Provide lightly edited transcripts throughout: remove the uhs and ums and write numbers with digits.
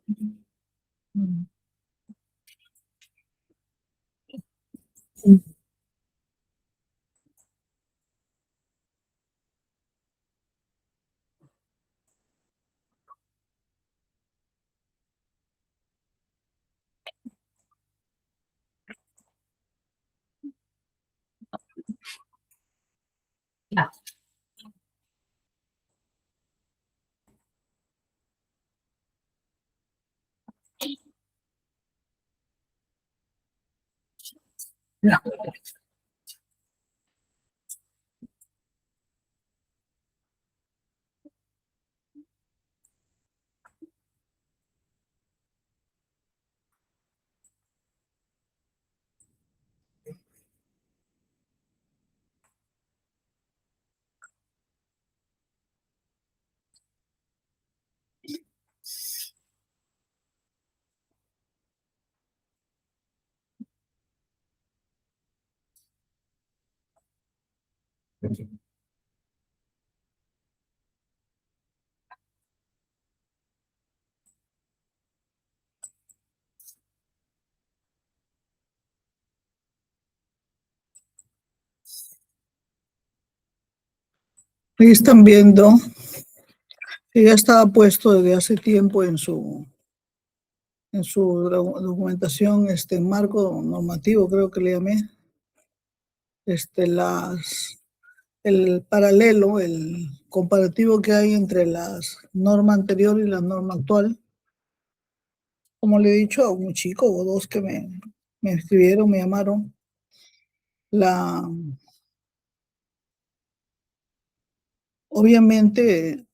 Mm. Ya, ya. Ahí están viendo que ya estaba puesto desde hace tiempo en su documentación, marco normativo, creo que le llamé, este, las, el paralelo, el comparativo que hay entre la norma anterior y la norma actual. Como le he dicho a un chico o dos que me escribieron, me llamaron, la, obviamente,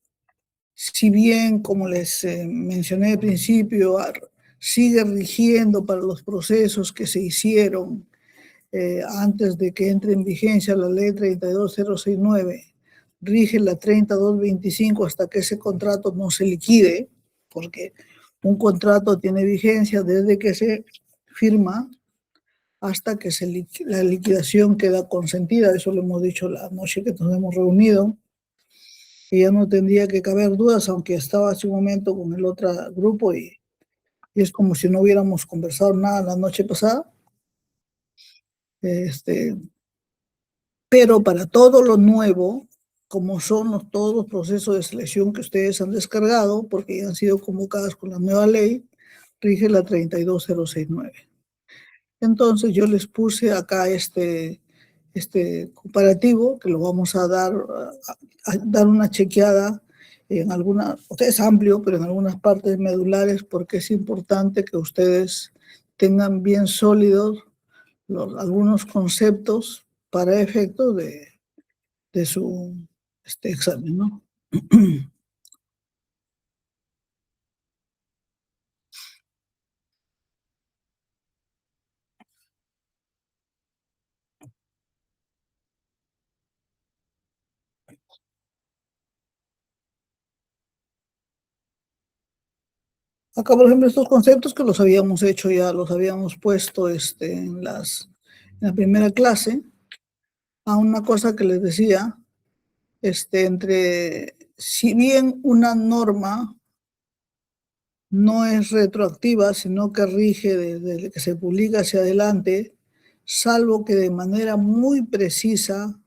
si bien, como les mencioné al principio, sigue rigiendo para los procesos que se hicieron antes de que entre en vigencia la ley 32069, rige la 30225 hasta que ese contrato no se liquide, porque un contrato tiene vigencia desde que se firma hasta que la liquidación queda consentida. Eso lo hemos dicho la noche que nos hemos reunido, y ya no tendría que caber dudas, aunque estaba hace un momento con el otro grupo y es como si no hubiéramos conversado nada la noche pasada. Este, pero para todo lo nuevo, como son todos los procesos de selección que ustedes han descargado, porque ya han sido convocadas con la nueva ley, rige la 32069. Entonces yo les puse acá este comparativo, que lo vamos a dar una chequeada en algunas, es amplio, pero en algunas partes medulares, porque es importante que ustedes tengan bien sólidos algunos conceptos para efectos de su examen, ¿no? Acá, por ejemplo, estos conceptos que los habíamos hecho ya, los habíamos puesto en la primera clase, a una cosa que les decía, si bien una norma no es retroactiva, sino que rige desde que se publica hacia adelante, salvo que de manera muy precisa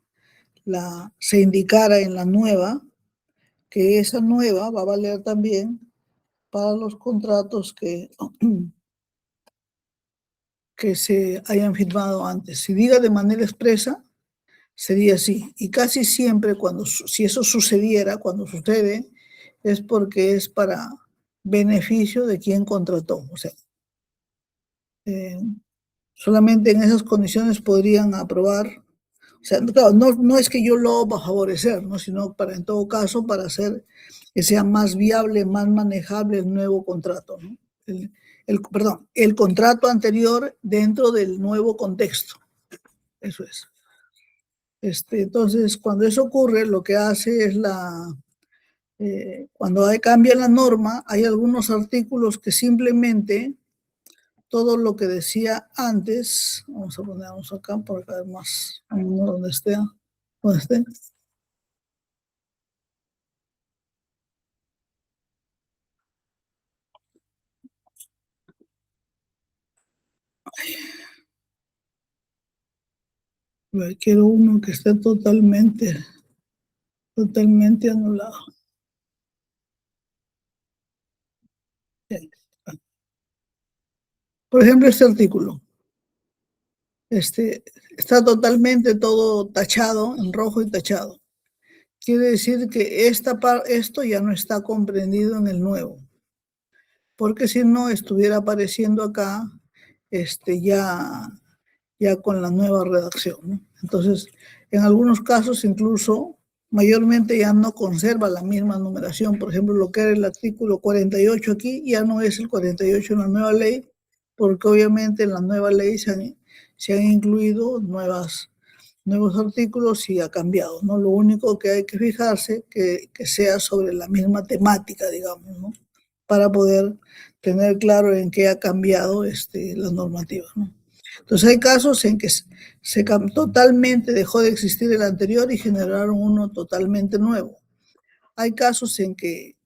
se indicara en la nueva, que esa nueva va a valer también para los contratos que se hayan firmado antes. Si diga de manera expresa, sería así. Y casi siempre, si eso sucediera, cuando sucede, es porque es para beneficio de quien contrató. O sea, eh, solamente en esas condiciones podrían aprobar. O sea, claro, no es que yo lo va a favorecer, ¿no? Sino para, en todo caso, para hacer que sea más viable, más manejable el nuevo contrato, ¿no? Perdón, el contrato anterior dentro del nuevo contexto. Eso es. Entonces, cuando eso ocurre, lo que hace es cuando cambia la norma, hay algunos artículos que simplemente todo lo que decía antes, vamos a ponernos acá para ver más, donde esté, donde esté. Quiero uno que esté totalmente anulado. Por ejemplo, este artículo. Está totalmente todo tachado, en rojo y tachado. Quiere decir que esto ya no está comprendido en el nuevo. Porque si no, estuviera apareciendo acá ya con la nueva redacción, ¿no? Entonces, en algunos casos incluso, mayormente ya no conserva la misma numeración. Por ejemplo, lo que era el artículo 48 aquí, ya no es el 48 en la nueva ley, porque obviamente en la nueva ley se han incluido nuevos artículos y ha cambiado, ¿no? Lo único que hay que fijarse que sea sobre la misma temática, digamos, ¿no? Para poder tener claro en qué ha cambiado la normativa, ¿no? Entonces hay casos en que totalmente dejó de existir el anterior y generaron uno totalmente nuevo. Hay casos en que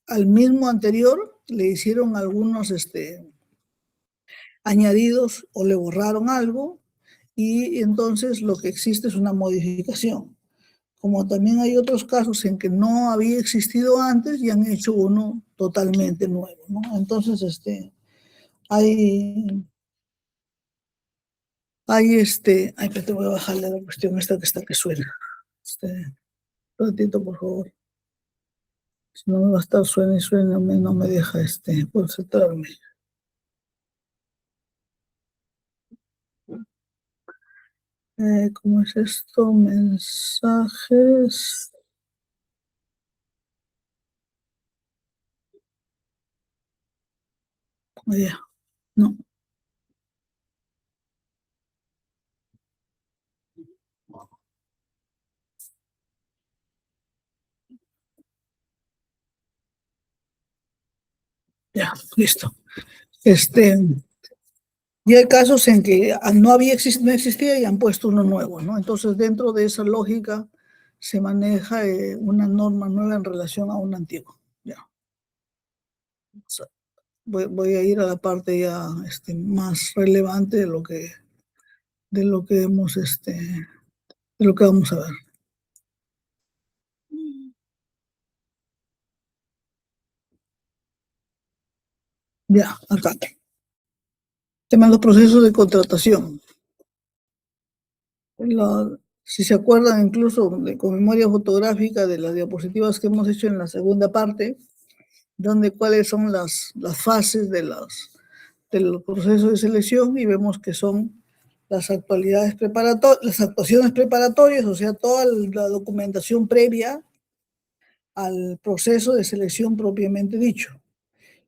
al mismo anterior le hicieron algunos añadidos o le borraron algo y entonces lo que existe es una modificación. Como también hay otros casos en que no había existido antes y han hecho uno totalmente nuevo, ¿no? Entonces, hay, ay, pero te voy a bajarle la cuestión esta que está que suena. Un ratito, por favor. Si no me va a estar suena y suena, no me deja concentrarme. ¿Cómo es esto? Mensajes. Ya, no. Ya, listo. Y hay casos en que no existía y han puesto uno nuevo, ¿no? Entonces, dentro de esa lógica se maneja una norma nueva en relación a una antigua. Ya. O sea, voy a ir a la parte ya más relevante de lo que hemos, de lo que vamos a ver. Ya, acá. Tema de los procesos de contratación. Si se acuerdan incluso con memoria fotográfica de las diapositivas que hemos hecho en la segunda parte, donde cuáles son las fases del proceso de selección y vemos que son las actuaciones preparatorias, o sea, toda la documentación previa al proceso de selección propiamente dicho.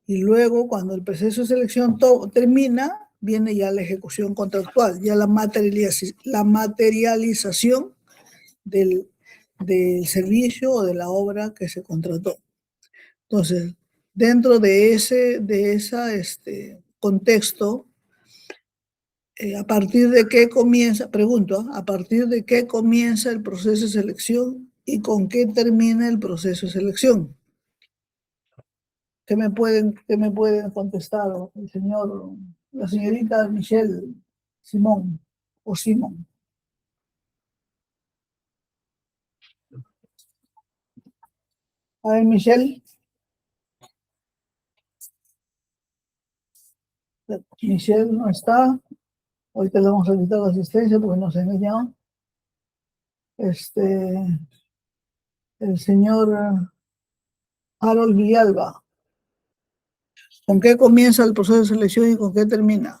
Y luego, cuando el proceso de selección termina, viene ya la ejecución contractual, ya la materialización del servicio o de la obra que se contrató. Entonces, dentro de ese contexto, a partir de qué comienza, pregunto, a partir de qué comienza el proceso de selección y con qué termina el proceso de selección. ¿Qué me pueden contestar la señorita Michelle Simón o Simón? A ver, Michelle. Michelle no está. Ahorita le vamos a quitar la asistencia porque nos engañó. El señor Harold Villalba. ¿Con qué comienza el proceso de selección y con qué termina?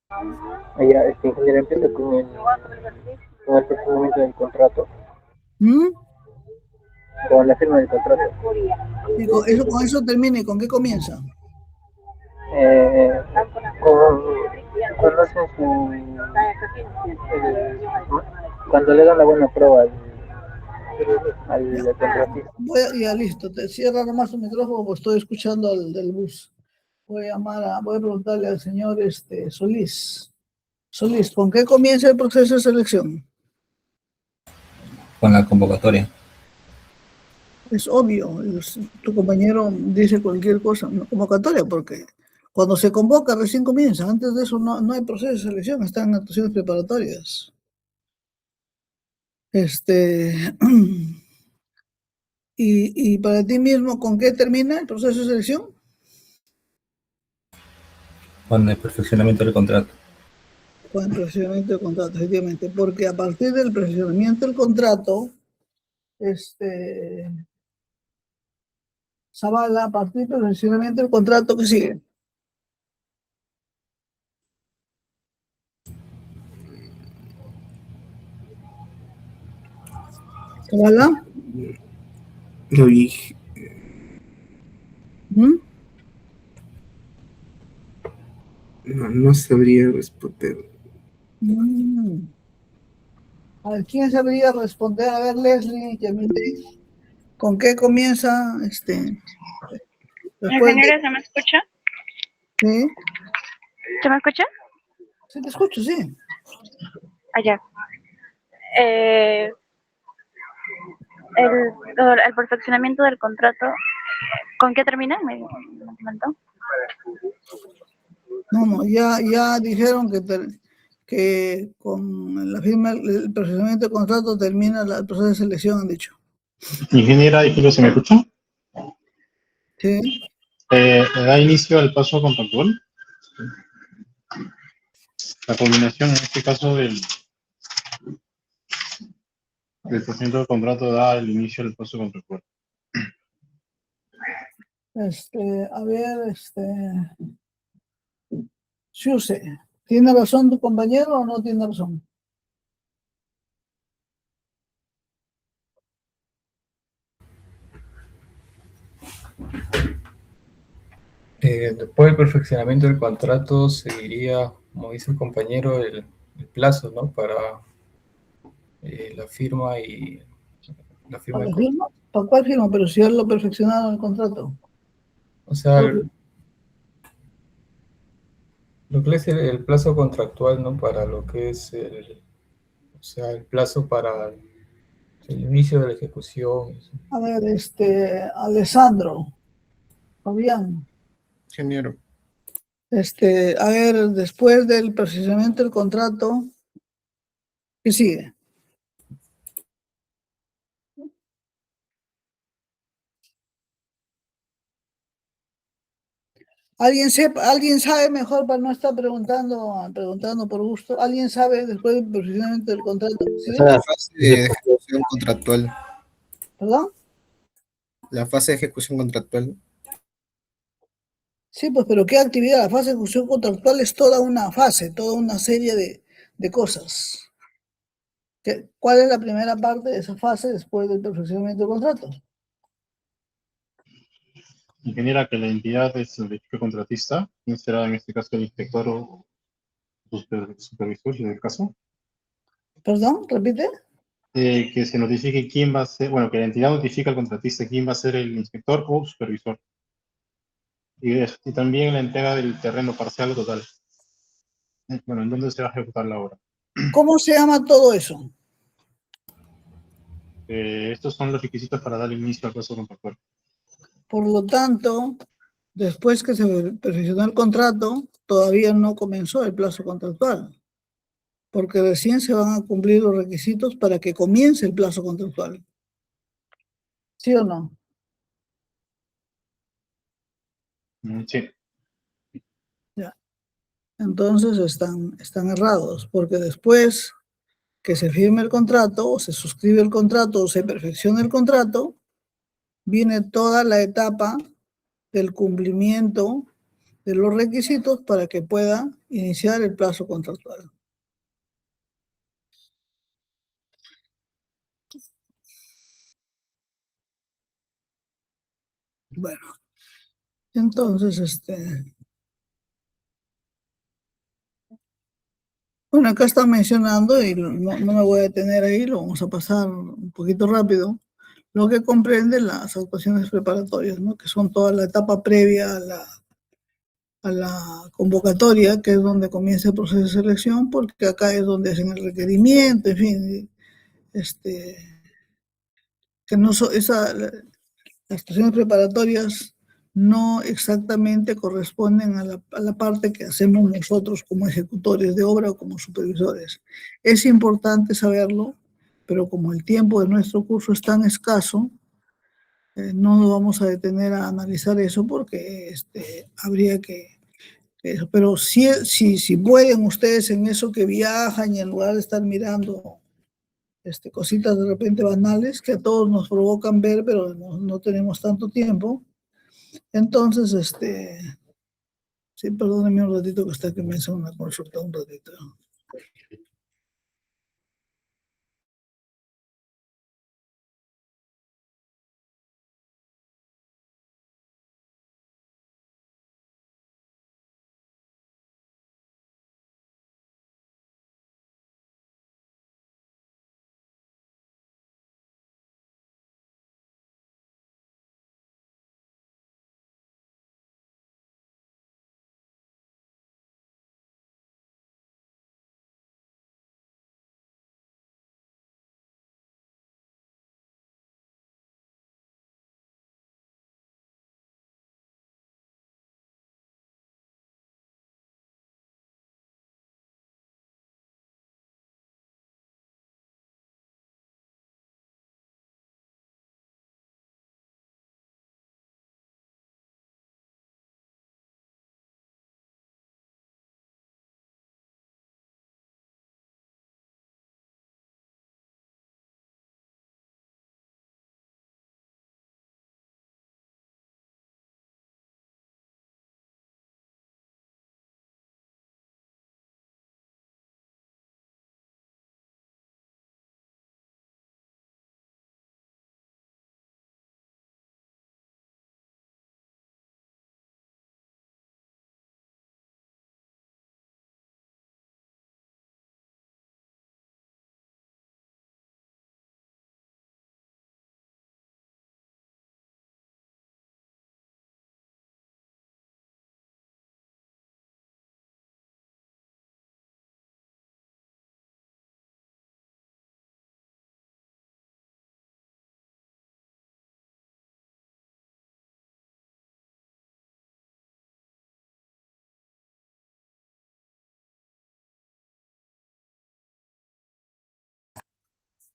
Allá, ingeniero, empieza con el procedimiento del contrato, con la firma del contrato. Y con eso termina y con qué comienza. Cuando hacen cuando le dan la buena prueba al contratista. Ya listo, te cierra nomás tu micrófono porque estoy escuchando al del bus. Voy a preguntarle al señor Solís. Solís, ¿con qué comienza el proceso de selección? Con la convocatoria. Es obvio, tu compañero dice cualquier cosa, no convocatoria, porque Cuando se convoca recién comienza, antes de eso no hay proceso de selección, están en actuaciones preparatorias. Y para ti mismo, ¿con qué termina el proceso de selección? Con el perfeccionamiento del contrato. Con el perfeccionamiento del contrato, efectivamente, porque a partir del perfeccionamiento del contrato, Zavala, a partir del perfeccionamiento del contrato, ¿qué sigue? Zavala. Lo dije. ¿Mm? No sabría responder. A ver, ¿quién sabría responder? A ver, Leslie, ¿con qué comienza después Ingeniero, ¿se me escucha? ¿Sí? ¿Se me escucha? Sí, te escucho, sí. Allá. El perfeccionamiento del contrato, ¿con qué termina? ¿Me comentó? No, ya dijeron que con la firma, el procesamiento del contrato termina el proceso de selección, han dicho. Ingeniera, ¿se me escucha? Sí. Da inicio al paso contractual. La combinación, en este caso, del procedimiento del contrato da el inicio del paso contractual. A ver, Shuse, ¿tiene razón tu compañero o no tiene razón? Después del perfeccionamiento del contrato seguiría, como dice el compañero, el plazo, ¿no? Para la firma y la firma ¿Para de la firma? ¿Para cuál firma? Pero si ya lo perfeccionaron el contrato. O sea, lo que es el plazo contractual, ¿no? Para lo que es el plazo para el inicio de la ejecución. A ver, Alessandro, Fabián. Ingeniero. A ver, después del procesamiento del contrato, ¿qué sigue? ¿Alguien sabe mejor para no estar preguntando por gusto? ¿Alguien sabe después del procesamiento del contrato? ¿Sí? La fase de ejecución contractual. ¿Perdón? La fase de ejecución contractual. Sí, pues, pero ¿qué actividad? La fase de ejecución contractual es toda una fase, toda una serie de cosas. ¿Cuál es la primera parte de esa fase después del perfeccionamiento del contrato? Ingeniera, que la entidad es el contratista, ¿quién será en este caso el inspector o supervisor en el caso? ¿Perdón? ¿Repite? Que se notifique quién va a ser, bueno, que la entidad notifica al contratista quién va a ser el inspector o supervisor. Y también la entrega del terreno parcial o total. Bueno, ¿en dónde se va a ejecutar la obra? ¿Cómo se llama todo eso? Estos son los requisitos para dar inicio al plazo contractual. Por lo tanto, después que se perfeccionó el contrato, todavía no comenzó el plazo contractual, porque recién se van a cumplir los requisitos para que comience el plazo contractual. ¿Sí o no? Sí. Ya. Entonces están errados, porque después que se firme el contrato, o se suscribe el contrato, o se perfecciona el contrato, viene toda la etapa del cumplimiento de los requisitos para que pueda iniciar el plazo contractual. Bueno, entonces, bueno, acá está mencionando, y no me voy a detener ahí, lo vamos a pasar un poquito rápido, lo que comprende las actuaciones preparatorias, ¿no? Que son toda la etapa previa a la convocatoria, que es donde comienza el proceso de selección, porque acá es donde hacen el requerimiento, en fin, que no son las actuaciones preparatorias no exactamente corresponden a la parte que hacemos nosotros como ejecutores de obra o como supervisores. Es importante saberlo, pero como el tiempo de nuestro curso es tan escaso, no nos vamos a detener a analizar eso porque habría que... Pero si pueden ustedes en eso que viajan y en lugar de estar mirando cositas de repente banales que a todos nos provocan ver, pero no tenemos tanto tiempo, entonces, sí, perdónenme un ratito que está que me hace una consulta un ratito.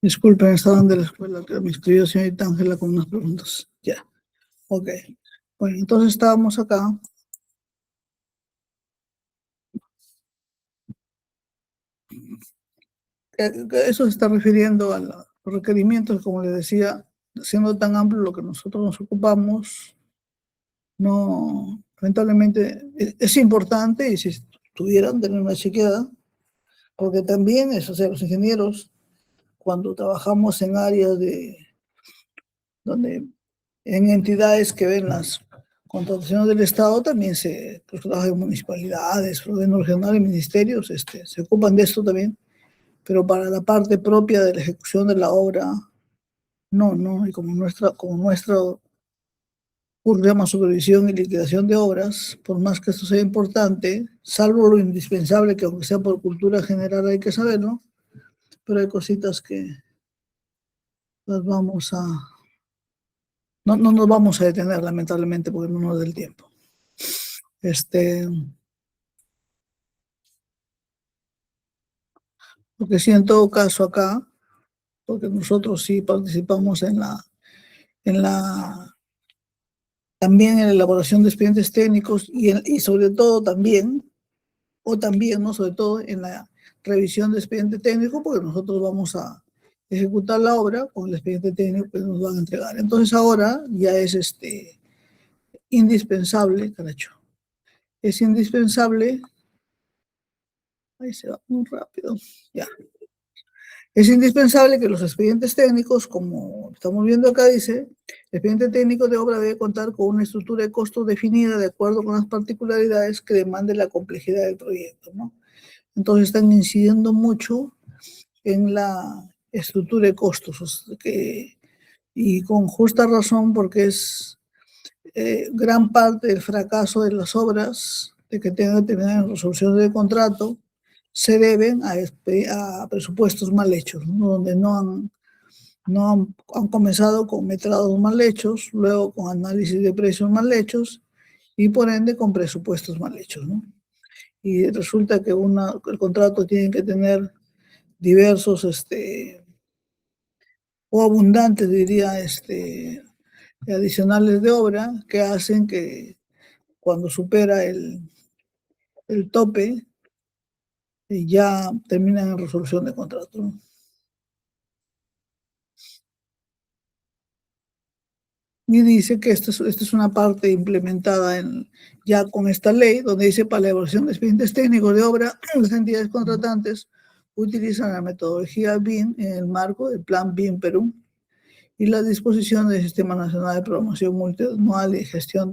Disculpen, estaban de la escuela que me escribió señorita Ángela con unas preguntas. Ya, ok. Bueno, entonces estábamos acá. Eso se está refiriendo a los requerimientos, como les decía, siendo tan amplio lo que nosotros nos ocupamos, no, lamentablemente es importante y si tuvieran tener una chequeada, porque también es, o sea, los ingenieros, cuando trabajamos en áreas donde en entidades que ven las contrataciones del Estado, también se trabaja en municipalidades, gobierno regional y ministerios, se ocupan de esto también, pero para la parte propia de la ejecución de la obra, no, y como nuestro curso se llama supervisión y liquidación de obras, por más que esto sea importante, salvo lo indispensable que aunque sea por cultura general hay que saberlo, pero hay cositas que las vamos a... No nos vamos a detener, lamentablemente, porque no nos da el tiempo. Porque sí, en todo caso acá, porque nosotros sí participamos también en la elaboración de expedientes técnicos y sobre todo también, no sobre todo en la revisión de expediente técnico, porque nosotros vamos a ejecutar la obra con el expediente técnico que nos van a entregar. Entonces ahora ya es indispensable, caracho, es indispensable, ahí se va muy rápido, ya. Es indispensable que los expedientes técnicos, como estamos viendo acá, dice, el expediente técnico de obra debe contar con una estructura de costos definida de acuerdo con las particularidades que demande la complejidad del proyecto, ¿no? Entonces están incidiendo mucho en la estructura de costos, y con justa razón, porque es gran parte del fracaso de las obras de que tengan que terminar en resoluciones de contrato se deben a presupuestos mal hechos, ¿no? Donde no No han comenzado con metrados mal hechos, luego con análisis de precios mal hechos y por ende con presupuestos mal hechos, ¿no? Y resulta que el contrato tiene que tener diversos, o abundantes, diría, adicionales de obra que hacen que cuando supera el tope, ya terminan en resolución de contrato, ¿no? Y dice que esta es una parte implementada ya con esta ley, donde dice para la evaluación de expedientes técnicos de obra, las entidades contratantes utilizan la metodología BIM en el marco del Plan BIM Perú y las disposiciones del Sistema Nacional de Programación Multianual y Gestión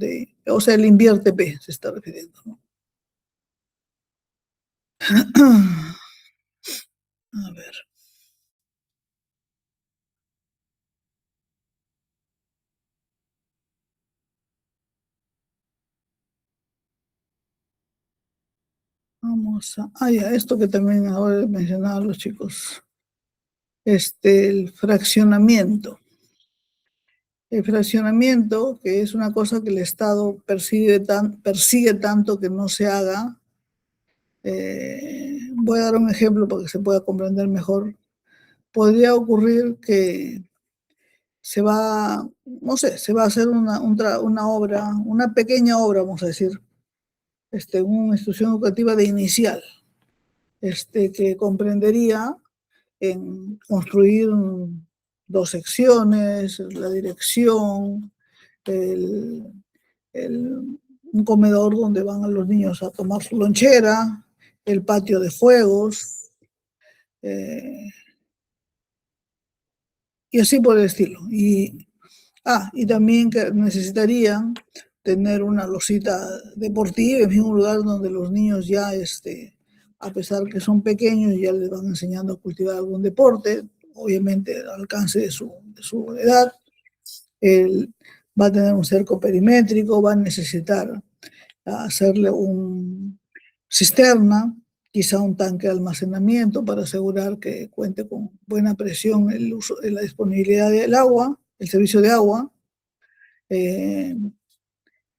o sea, el INVIERTE-P se está refiriendo, ¿no? A ver. Vamos a... ya, esto que también ahora mencionaban los chicos. El fraccionamiento. El fraccionamiento, que es una cosa que el Estado persigue tanto que no se haga. Voy a dar un ejemplo para que se pueda comprender mejor. Podría ocurrir que no sé, se va a hacer una obra, una pequeña obra, vamos a decir, una institución educativa de inicial, que comprendería en construir 2 secciones, la dirección, un comedor donde van a los niños a tomar su lonchera, el patio de juegos, y así por el estilo. Y también que necesitarían tener una losita deportiva, en fin, un lugar donde los niños ya, a pesar que son pequeños, ya les van enseñando a cultivar algún deporte, obviamente al alcance de su edad. Va a tener un cerco perimétrico, va a necesitar hacerle un cisterna, quizá un tanque de almacenamiento para asegurar que cuente con buena presión la disponibilidad del agua, el servicio de agua,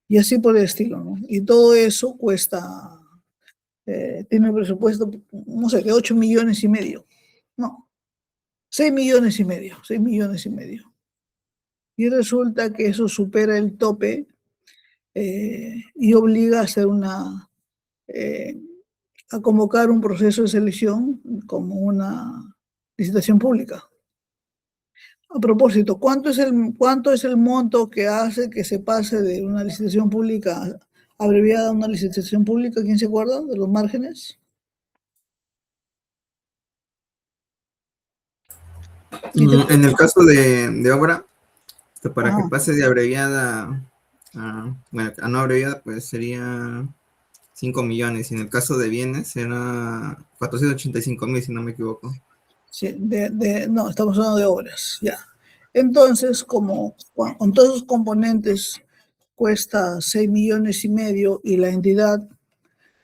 y así por el estilo, ¿no? Y todo eso cuesta, tiene un presupuesto, no sé, de 8,5 millones, no, 6,5 millones, 6,5 millones. Y resulta que eso supera el tope y obliga a hacer a convocar un proceso de selección como una licitación pública. A propósito, ¿cuánto es el monto que hace que se pase de una licitación pública abreviada a una licitación pública? ¿Quién se acuerda de los márgenes? En el caso de obra, para que Ajá. pase de abreviada a no abreviada, pues sería 5 millones. Y en el caso de bienes, será 485,000, si no me equivoco. Sí, no, estamos hablando de obras, ya. Entonces, como con todos esos componentes cuesta 6,5 millones y la entidad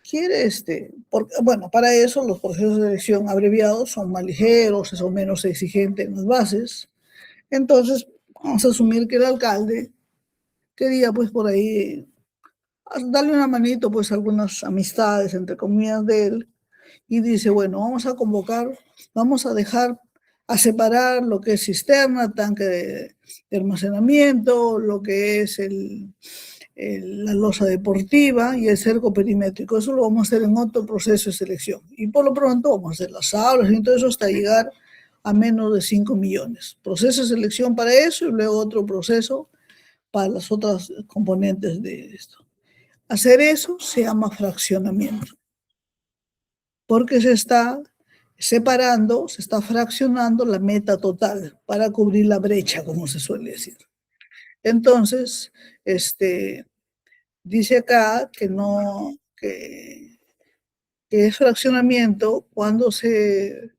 quiere, bueno, para eso los procesos de selección abreviados son más ligeros, son menos exigentes en las bases. Entonces, vamos a asumir que el alcalde quería, pues, por ahí, darle una manito, pues, a algunas amistades, entre comillas, de él, y dice, bueno, vamos a separar lo que es cisterna, tanque de almacenamiento, lo que es la losa deportiva y el cerco perimétrico. Eso lo vamos a hacer en otro proceso de selección. Y por lo pronto vamos a hacer las aulas y todo eso hasta llegar a menos de 5 millones. Proceso de selección para eso y luego otro proceso para las otras componentes de esto. Hacer eso se llama fraccionamiento, porque se está separando, se está fraccionando la meta total para cubrir la brecha, como se suele decir. Entonces, dice acá que es fraccionamiento cuando se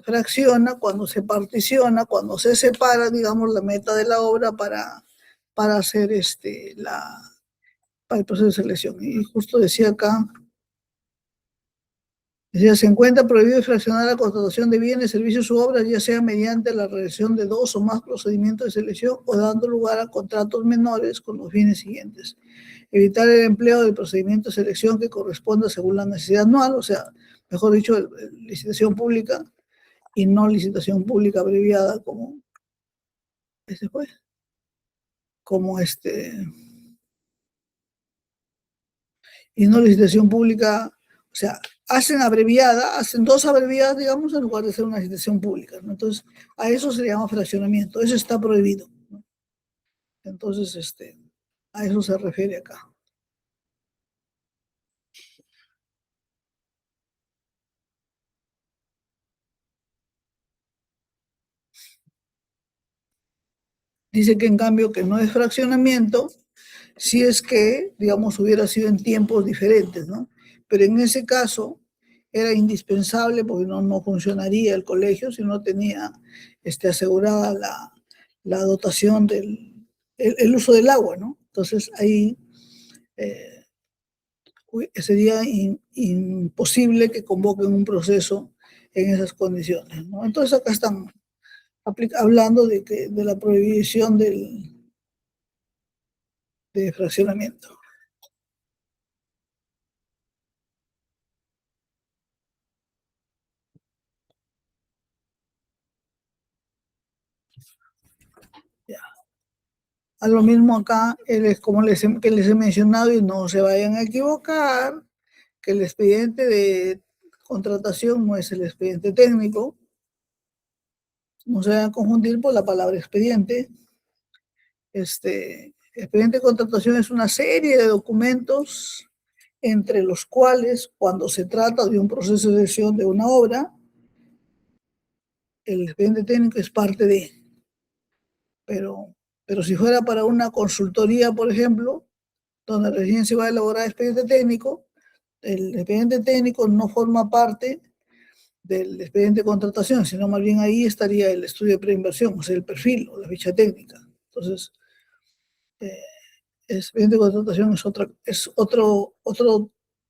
fracciona, cuando se particiona, cuando se separa, digamos, la meta de la obra para hacer para el proceso de selección. Y justo decía acá, Decía, se encuentra prohibido fraccionar la contratación de bienes, servicios u obras, ya sea mediante la realización de 2 o más procedimientos de selección o dando lugar a contratos menores con los fines siguientes. Evitar el empleo del procedimiento de selección que corresponda según la necesidad anual, o sea, mejor dicho, licitación pública y no licitación pública abreviada como y no licitación pública, o sea, hacen abreviada, hacen 2 abreviadas, digamos, en lugar de hacer una licitación pública, ¿no? Entonces, a eso se le llama fraccionamiento, eso está prohibido, ¿no? Entonces, a eso se refiere acá. Dice que en cambio que no es fraccionamiento, si es que, digamos, hubiera sido en tiempos diferentes, ¿no? Pero en ese caso era indispensable porque no funcionaría el colegio si no tenía asegurada la dotación el uso del agua, ¿no? Entonces ahí sería imposible que convoquen un proceso en esas condiciones, ¿no? Entonces acá están hablando de la prohibición de fraccionamiento. Ya. A lo mismo acá, como les he mencionado y no se vayan a equivocar, que el expediente de contratación no es el expediente técnico, no se vayan a confundir por la palabra expediente. Expediente de contratación es una serie de documentos entre los cuales, cuando se trata de un proceso de selección de una obra, el expediente técnico es parte de, pero si fuera para una consultoría, por ejemplo, donde recién se va a elaborar expediente técnico, el expediente técnico no forma parte del expediente de contratación, sino más bien ahí estaría el estudio de preinversión, o sea, el perfil o la ficha técnica. Entonces, el expediente de contratación es otro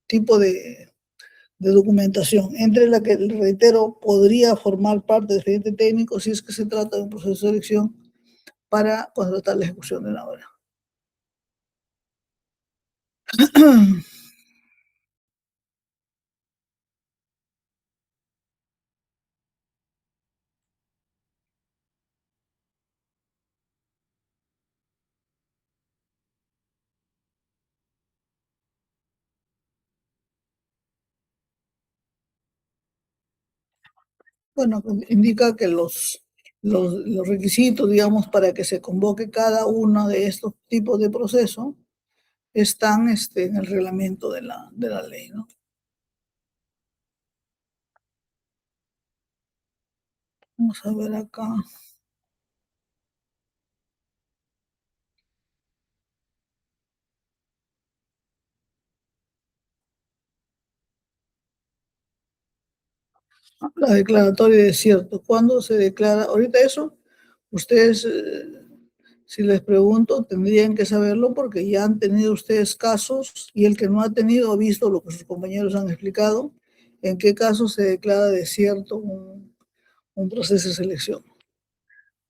tipo de documentación, entre la que, reitero, podría formar parte del expediente técnico si es que se trata de un proceso de selección para contratar la ejecución de la obra. Bueno, indica que los requisitos, digamos, para que se convoque cada uno de estos tipos de procesos están en el reglamento de la ley, ¿no? Vamos a ver acá. La declaratoria de desierto. ¿Cuándo se declara? Ahorita eso, ustedes, si les pregunto, tendrían que saberlo porque ya han tenido ustedes casos y el que no ha tenido ha visto lo que sus compañeros han explicado, en qué caso se declara desierto un proceso de selección.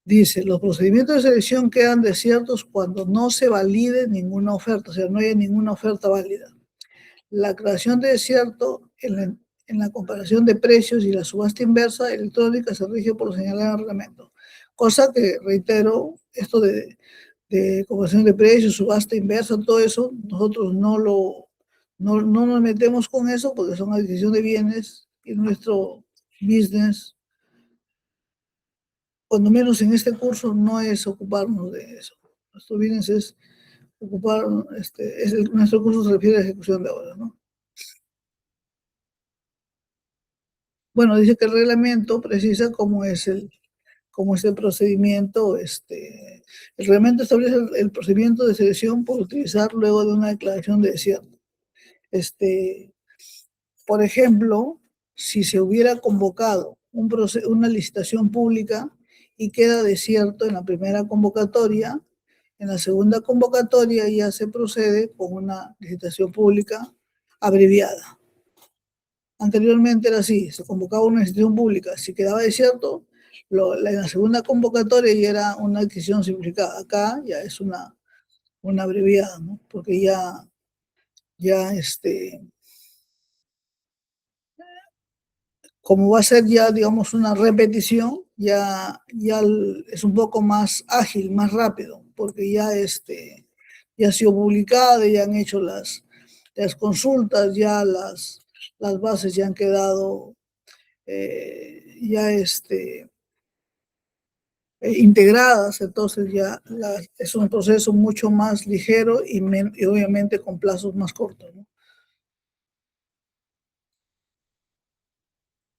Dice, los procedimientos de selección quedan desiertos cuando no se valide ninguna oferta, o sea, no haya ninguna oferta válida. La creación de desierto en la comparación de precios y la subasta inversa electrónica se rige por lo señalado en el reglamento. Cosa que, reitero, esto de comparación de precios, subasta inversa, todo eso, nosotros no nos metemos con eso porque son adquisición de bienes y nuestro business, cuando menos en este curso, no es ocuparnos de eso. Nuestro business es ocupar, nuestro curso se refiere a ejecución de obras, ¿no? Bueno, dice que el reglamento precisa cómo es el procedimiento. El reglamento establece el procedimiento de selección por utilizar luego de una declaración de desierto. Por ejemplo, si se hubiera convocado una licitación pública y queda desierto en la primera convocatoria, en la segunda convocatoria ya se procede con una licitación pública abreviada. Anteriormente era así, se convocaba una institución pública, si quedaba desierto, en la segunda convocatoria ya era una adquisición simplificada. Acá ya es una abreviada, ¿no? Porque ya como va a ser ya, digamos, una repetición, ya es un poco más ágil, más rápido, porque ya ha sido publicado, ya han hecho las consultas, ya las bases ya han quedado integradas, entonces ya es un proceso mucho más ligero y obviamente con plazos más cortos, ¿no?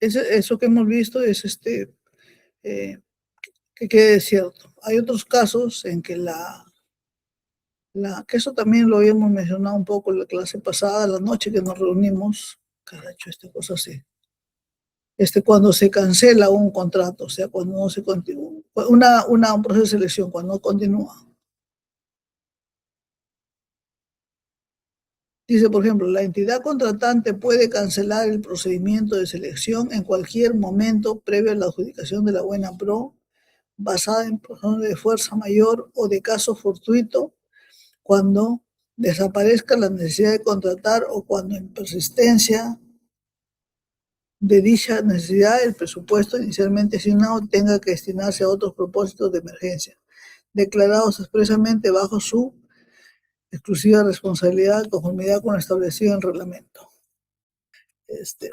Eso que hemos visto es que quede cierto. Hay otros casos en que que eso también lo habíamos mencionado un poco en la clase pasada, la noche que nos reunimos, caracho, esta cosa así. Cuando se cancela un contrato, o sea, cuando no se continúa, un proceso de selección, cuando no continúa. Dice, por ejemplo, la entidad contratante puede cancelar el procedimiento de selección en cualquier momento previo a la adjudicación de la buena pro, basada en razones de fuerza mayor o de caso fortuito, cuando desaparezca la necesidad de contratar o cuando en persistencia de dicha necesidad el presupuesto inicialmente asignado tenga que destinarse a otros propósitos de emergencia, declarados expresamente bajo su exclusiva responsabilidad de conformidad con lo establecido en el reglamento.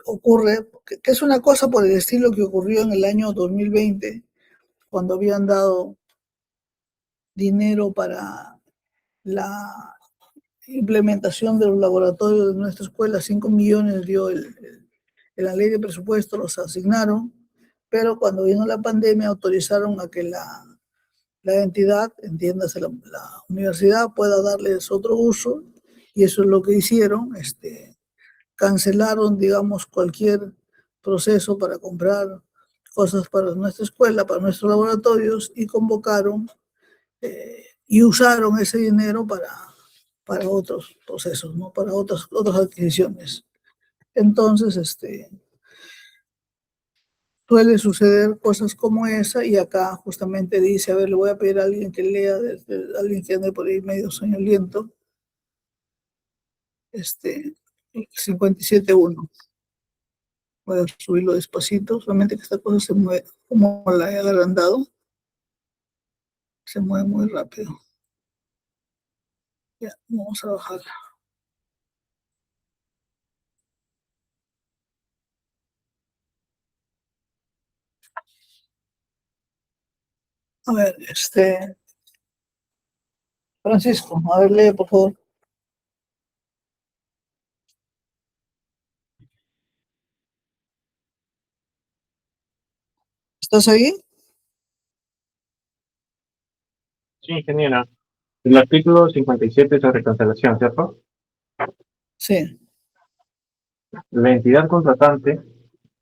Ocurre, que es una cosa por el estilo que ocurrió en el año 2020, cuando habían dado dinero para la implementación de los laboratorios de nuestra escuela, 5 millones dio en la ley de presupuesto, los asignaron, pero cuando vino la pandemia autorizaron a que la entidad, entiéndase la universidad, pueda darles otro uso, y eso es lo que hicieron. Cancelaron, digamos, cualquier proceso para comprar cosas para nuestra escuela, para nuestros laboratorios, y convocaron y usaron ese dinero para otros procesos, ¿no? Para otras adquisiciones. Entonces, suele suceder cosas como esa, y acá justamente dice, a ver, le voy a pedir a alguien que lea, alguien que ande por ahí medio soñoliento, 57.1. Voy a subirlo despacito, solamente que esta cosa se mueve, como la he agrandado, se mueve muy rápido. Ya, vamos a bajarla. A ver, Francisco, a ver, lee, por favor. ¿Estás ahí? Sí, ingeniera. El artículo 57 sobre cancelación, ¿cierto? Sí. La entidad contratante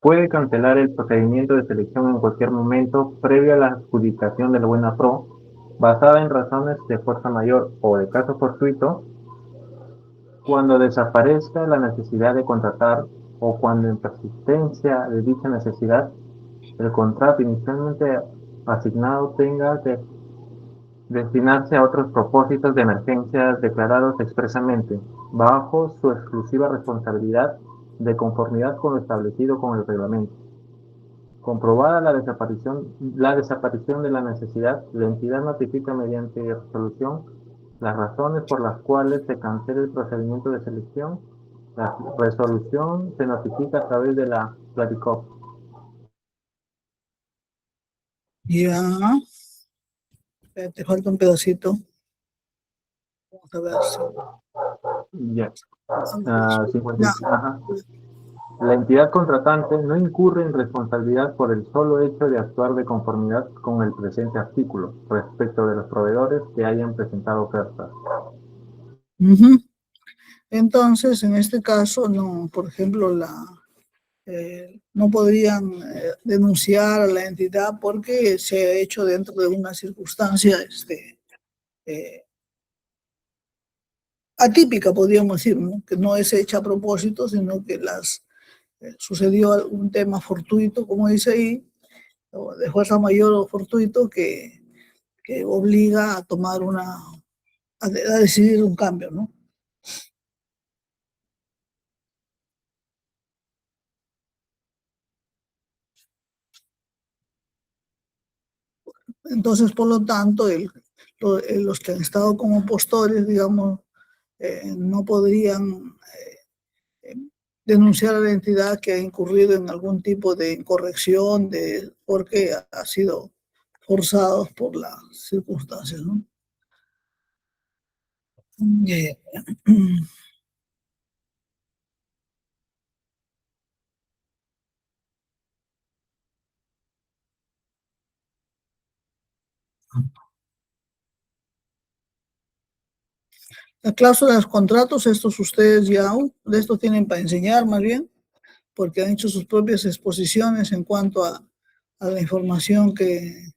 puede cancelar el procedimiento de selección en cualquier momento previo a la adjudicación de la buena pro, basada en razones de fuerza mayor o de caso fortuito, cuando desaparezca la necesidad de contratar o cuando en persistencia de dicha necesidad el contrato inicialmente asignado tenga que destinarse a otros propósitos de emergencia declarados expresamente, bajo su exclusiva responsabilidad de conformidad con lo establecido con el reglamento. Comprobada la desaparición de la necesidad, la entidad notifica mediante resolución las razones por las cuales se cancela el procedimiento de selección. La resolución se notifica a través de la Platicop. Ya. Te falta un pedacito. Vamos a ver si... Ya. 50. Ajá. La entidad contratante no incurre en responsabilidad por el solo hecho de actuar de conformidad con el presente artículo respecto de los proveedores que hayan presentado ofertas. Entonces, en este caso, no, por ejemplo, no podrían denunciar a la entidad porque se ha hecho dentro de una circunstancia atípica, podríamos decir, ¿no? Que no es hecha a propósito, sino que sucedió algún tema fortuito, como dice ahí, o de fuerza mayor o fortuito, que obliga a tomar a decidir un cambio, ¿no? Entonces, por lo tanto, los que han estado como postores, digamos, no podrían denunciar a la entidad que ha incurrido en algún tipo de incorrección porque ha sido forzados por las circunstancias, ¿no? La cláusula de los contratos, estos ustedes ya, de esto tienen para enseñar más bien, porque han hecho sus propias exposiciones en cuanto a la información que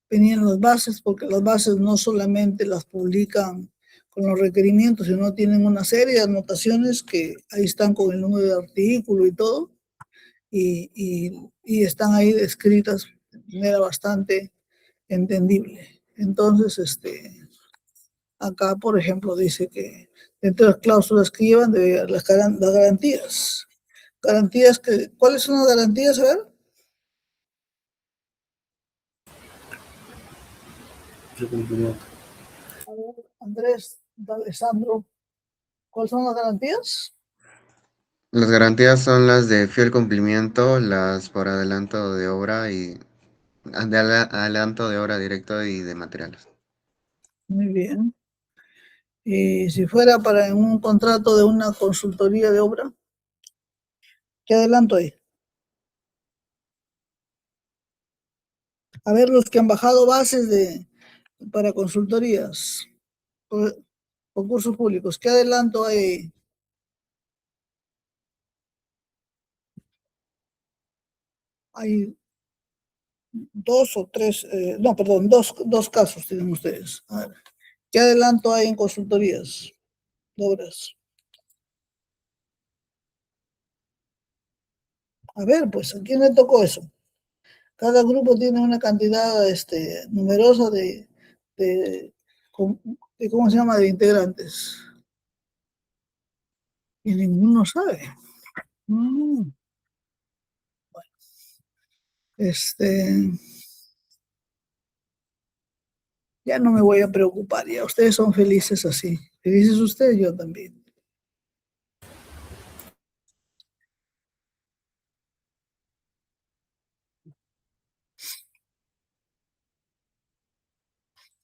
venían las bases, porque las bases no solamente las publican con los requerimientos, sino tienen una serie de anotaciones que ahí están con el número de artículo y todo, y están ahí descritas de manera bastante entendible. Entonces, acá, por ejemplo, dice que entre las cláusulas que llevan debe las garantías. Garantías ¿cuáles son las garantías? A ver. A ver, Andrés, Alessandro, ¿cuáles son las garantías? Las garantías son las de fiel cumplimiento, las por adelanto de obra y adelanto de obra directo y de materiales. Muy bien. Y si fuera para un contrato de una consultoría de obra, ¿qué adelanto hay? A ver, los que han bajado bases para consultorías, concursos públicos, ¿qué adelanto hay? Hay dos o tres, no, perdón, dos casos tienen ustedes. A ver, ¿qué adelanto hay en consultorías de obras? A ver, pues, ¿a quién le tocó eso? Cada grupo tiene una cantidad numerosa de, ¿cómo se llama?, de integrantes. Y ninguno sabe. Bueno, ya no me voy a preocupar, ya ustedes son felices así. Felices ustedes, yo también.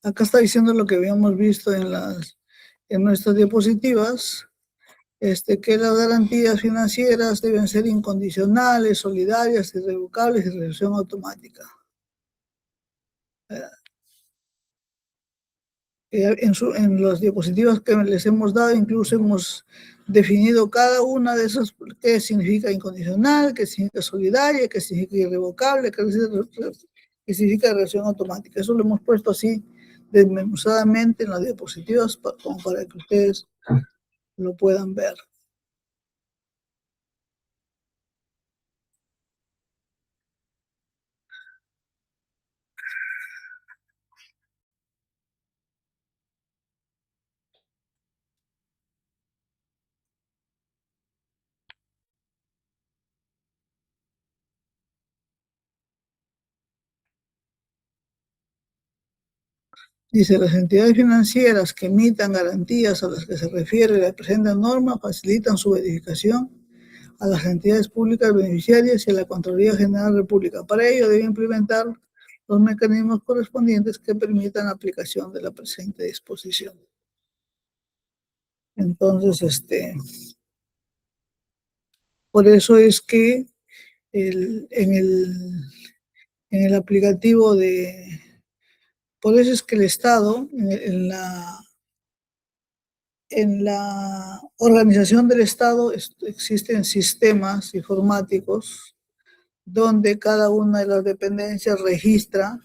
Acá está diciendo lo que habíamos visto en nuestras diapositivas, que las garantías financieras deben ser incondicionales, solidarias, irrevocables y de resolución automática. En las diapositivas que les hemos dado, incluso hemos definido cada una de esas, qué significa incondicional, qué significa solidaria, qué significa irrevocable, qué significa relación automática. Eso lo hemos puesto así desmenuzadamente en las diapositivas como para que ustedes lo puedan ver. Dice, las entidades financieras que emitan garantías a las que se refiere la presente norma facilitan su verificación a las entidades públicas beneficiarias y a la Contraloría General de la República. Para ello debe implementar los mecanismos correspondientes que permitan la aplicación de la presente disposición. Entonces, por eso es que en el aplicativo por eso es que el Estado, en la organización del Estado existen sistemas informáticos donde cada una de las dependencias registra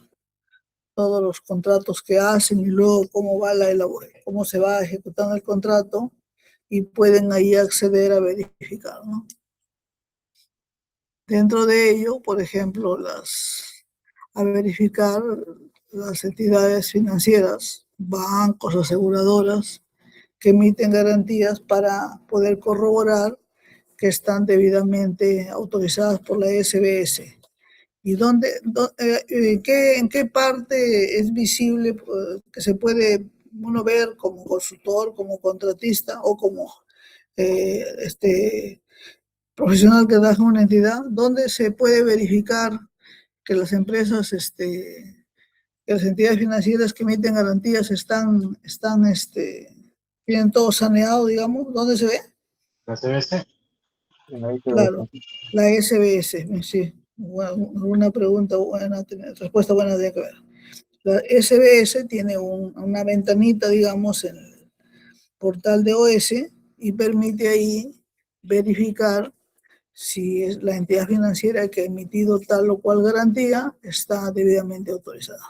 todos los contratos que hacen y luego cómo se va ejecutando el contrato, y pueden ahí acceder a verificar, ¿no? Dentro de ello, por ejemplo, a verificar las entidades financieras, bancos, aseguradoras, que emiten garantías para poder corroborar que están debidamente autorizadas por la SBS. ¿Y en qué parte es visible que se puede uno ver como consultor, como contratista o como profesional que trabaja en una entidad? ¿Dónde se puede verificar que las empresas, que las entidades financieras que emiten garantías tienen todo saneado, digamos? ¿Dónde se ve? La CBC. Claro, la SBS, sí. Una pregunta buena, respuesta buena tiene que ver. La SBS tiene una ventanita, digamos, en el portal de OS y permite ahí verificar si es la entidad financiera que ha emitido tal o cual garantía está debidamente autorizada.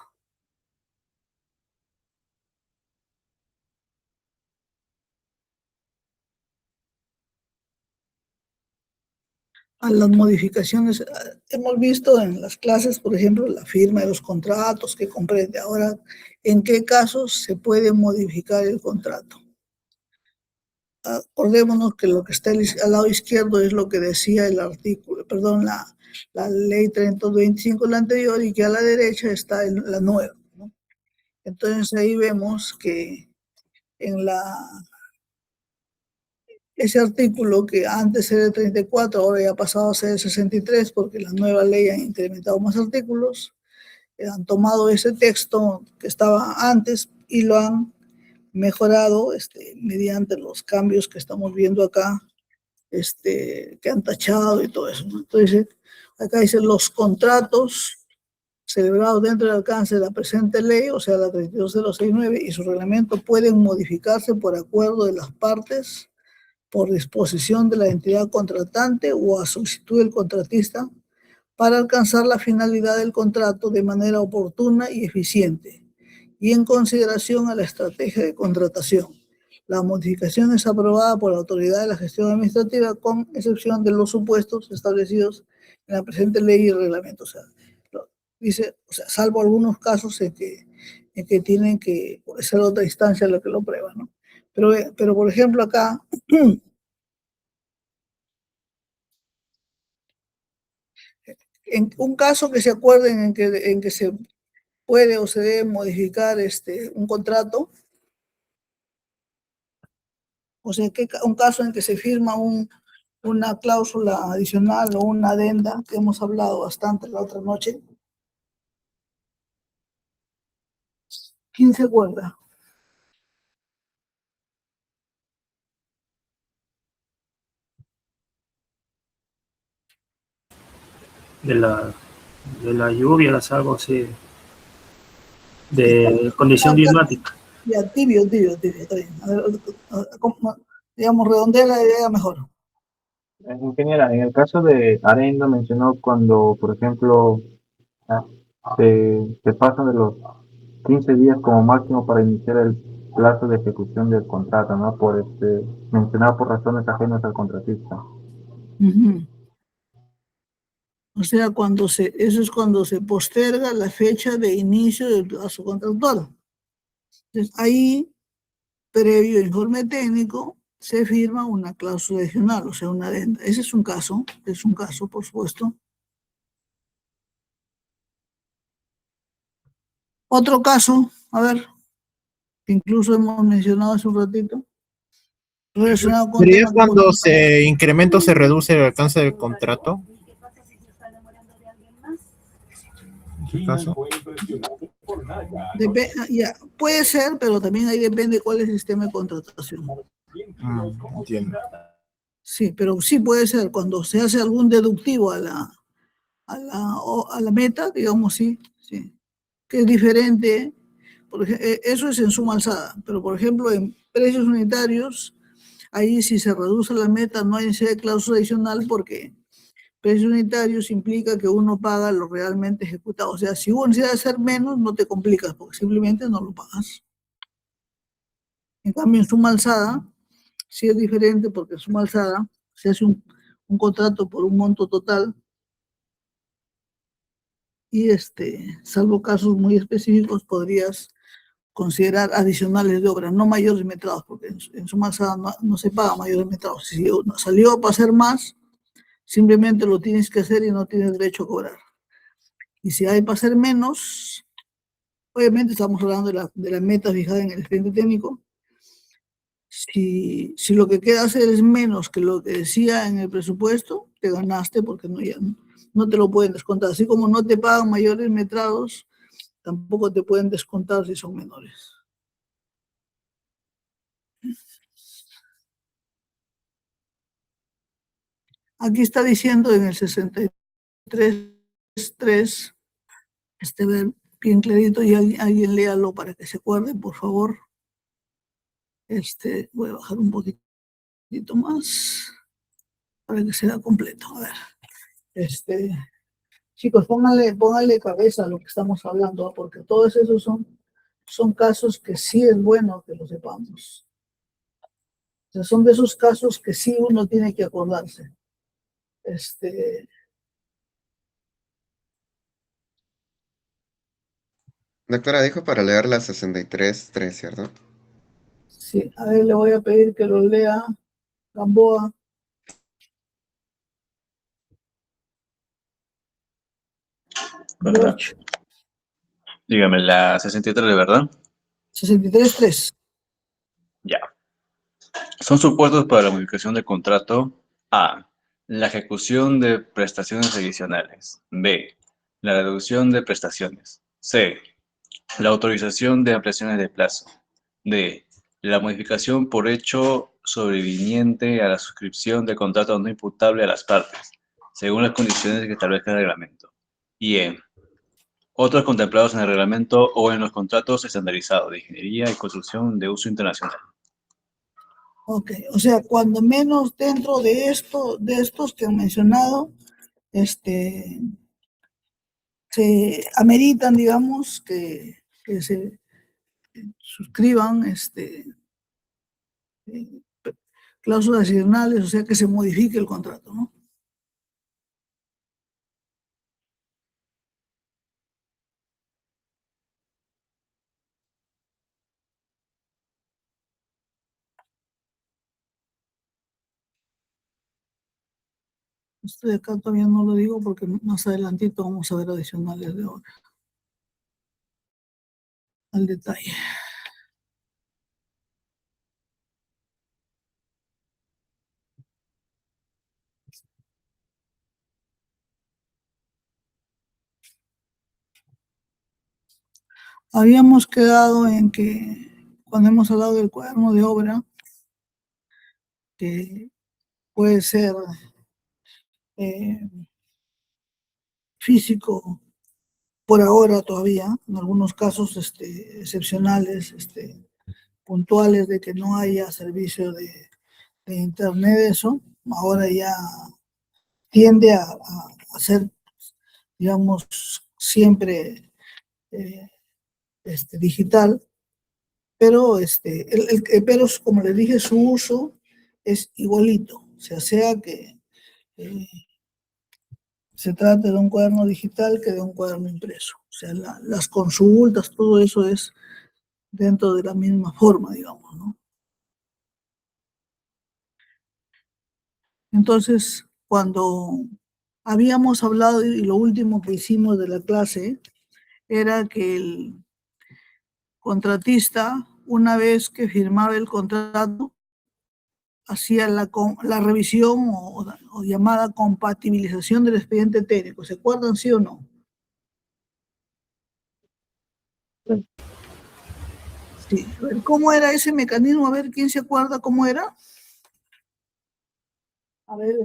A las modificaciones, hemos visto en las clases, por ejemplo, la firma de los contratos que comprende. Ahora, ¿en qué casos se puede modificar el contrato? Acordémonos que lo que está al lado izquierdo es lo que decía el artículo, perdón, la ley 325, la anterior, y que a la derecha está la nueva, ¿no? Entonces ahí vemos que en ese artículo que antes era el 34, ahora ya ha pasado a ser el 63 porque la nueva ley ha incrementado más artículos, han tomado ese texto que estaba antes y lo han mejorado mediante los cambios que estamos viendo acá, que han tachado y todo eso, ¿no? Entonces, acá dice los contratos celebrados dentro del alcance de la presente ley, o sea, la 32069 y su reglamento, pueden modificarse por acuerdo de las partes, por disposición de la entidad contratante o a solicitud del contratista para alcanzar la finalidad del contrato de manera oportuna y eficiente y en consideración a la estrategia de contratación. La modificación es aprobada por la autoridad de la gestión administrativa con excepción de los supuestos establecidos en la presente ley y reglamento. O sea, dice, o sea, salvo algunos casos en que tienen que ser otra instancia la que lo prueba, ¿no? Pero por ejemplo acá, en un caso que se acuerden en que se puede o se debe modificar un contrato, o sea, un caso en que se firma una cláusula adicional o una adenda, que hemos hablado bastante la otra noche. ¿Quién se acuerda? De la lluvia, algo así, de condición climática. Ya, tibio, está bien. A ver, digamos, redondea la idea mejor. Ingeniera, en el caso de Arenda mencionó cuando, por ejemplo, se pasan de los 15 días como máximo para iniciar el plazo de ejecución del contrato, ¿no? Por mencionado por razones ajenas al contratista. O sea, eso es cuando se posterga la fecha de inicio del plazo contractual. Entonces, ahí, previo informe técnico, se firma una cláusula adicional, o sea, una adenda. Ese es un caso, por supuesto. Otro caso, a ver, incluso hemos mencionado hace un ratito, relacionado con... ¿Sería cuando se incrementa o se reduce el alcance del contrato? ¿En qué caso? Ya, puede ser, pero también ahí depende cuál es el sistema de contratación. Entiendo. Sí, pero sí puede ser cuando se hace algún deductivo a la meta, digamos, sí, que es diferente. Eso es en suma alzada, pero por ejemplo en precios unitarios, ahí si se reduce la meta no hay necesidad de cláusula adicional porque precios unitarios implica que uno paga lo realmente ejecutado. O sea, si hubo necesidad de hacer menos, no te complicas porque simplemente no lo pagas. En cambio, en suma alzada, sí es diferente porque en suma alzada se hace un contrato por un monto total y salvo casos muy específicos podrías considerar adicionales de obra, no mayores metrados, porque en suma alzada no se paga mayores metrados. Si salió para hacer más, simplemente lo tienes que hacer y no tienes derecho a cobrar. Y si hay para hacer menos, obviamente estamos hablando de la meta fijada en el expediente técnico. Si lo que queda hacer es menos que lo que decía en el presupuesto, te ganaste porque no te lo pueden descontar. Así como no te pagan mayores metrados, tampoco te pueden descontar si son menores. Aquí está diciendo en el 63.3, bien clarito, y alguien léalo para que se acuerde, por favor. Voy a bajar un poquito más para que sea completo. A ver, chicos, pónganle cabeza a lo que estamos hablando, porque todos esos son casos que sí es bueno que lo sepamos. O sea, son de esos casos que sí uno tiene que acordarse. Doctora, dijo para leer la 63.3, ¿cierto? Sí, a ver, le voy a pedir que lo lea Gamboa. ¿Verdad? Dígame, la 63, ¿de verdad? 63.3. Ya. Son supuestos para la modificación de contrato: A. La ejecución de prestaciones adicionales. B. La reducción de prestaciones. C. La autorización de ampliaciones de plazo. D. La modificación por hecho sobreviniente a la suscripción de contrato no imputable a las partes, según las condiciones que establezca el reglamento. Y E. Otros contemplados en el reglamento o en los contratos estandarizados de ingeniería y construcción de uso internacional. Ok, o sea, cuando menos dentro de estos que han mencionado, se ameritan, digamos, que se suscriban cláusulas adicionales, o sea, que se modifique el contrato, ¿no? Esto de acá todavía no lo digo porque más adelantito vamos a ver adicionales de obra. Al detalle. Habíamos quedado en que cuando hemos hablado del cuaderno de obra, que puede ser físico por ahora todavía, en algunos casos excepcionales, puntuales de que no haya servicio de internet, eso, ahora ya tiende a ser, digamos, siempre digital, pero, pero como les dije, su uso es igualito, o sea que se trata de un cuaderno digital que de un cuaderno impreso. O sea, las consultas, todo eso es dentro de la misma forma, digamos, ¿no? Entonces, cuando habíamos hablado y lo último que hicimos de la clase era que el contratista, una vez que firmaba el contrato, hacía la revisión o llamada compatibilización del expediente técnico. ¿Se acuerdan, sí o no? Sí. A ver, ¿cómo era ese mecanismo? A ver, ¿quién se acuerda cómo era? A ver,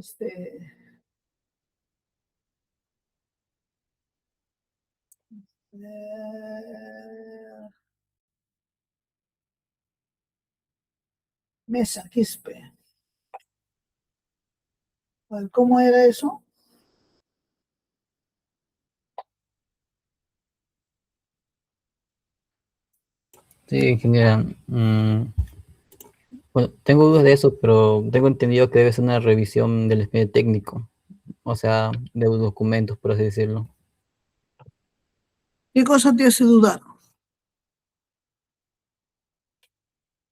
Mesa, Quispe. A ver, ¿cómo era eso? Sí, ingeniera. Bueno, tengo dudas de eso, pero tengo entendido que debe ser una revisión del expediente técnico, o sea, de los documentos, por así decirlo. ¿Qué cosa te hace dudar?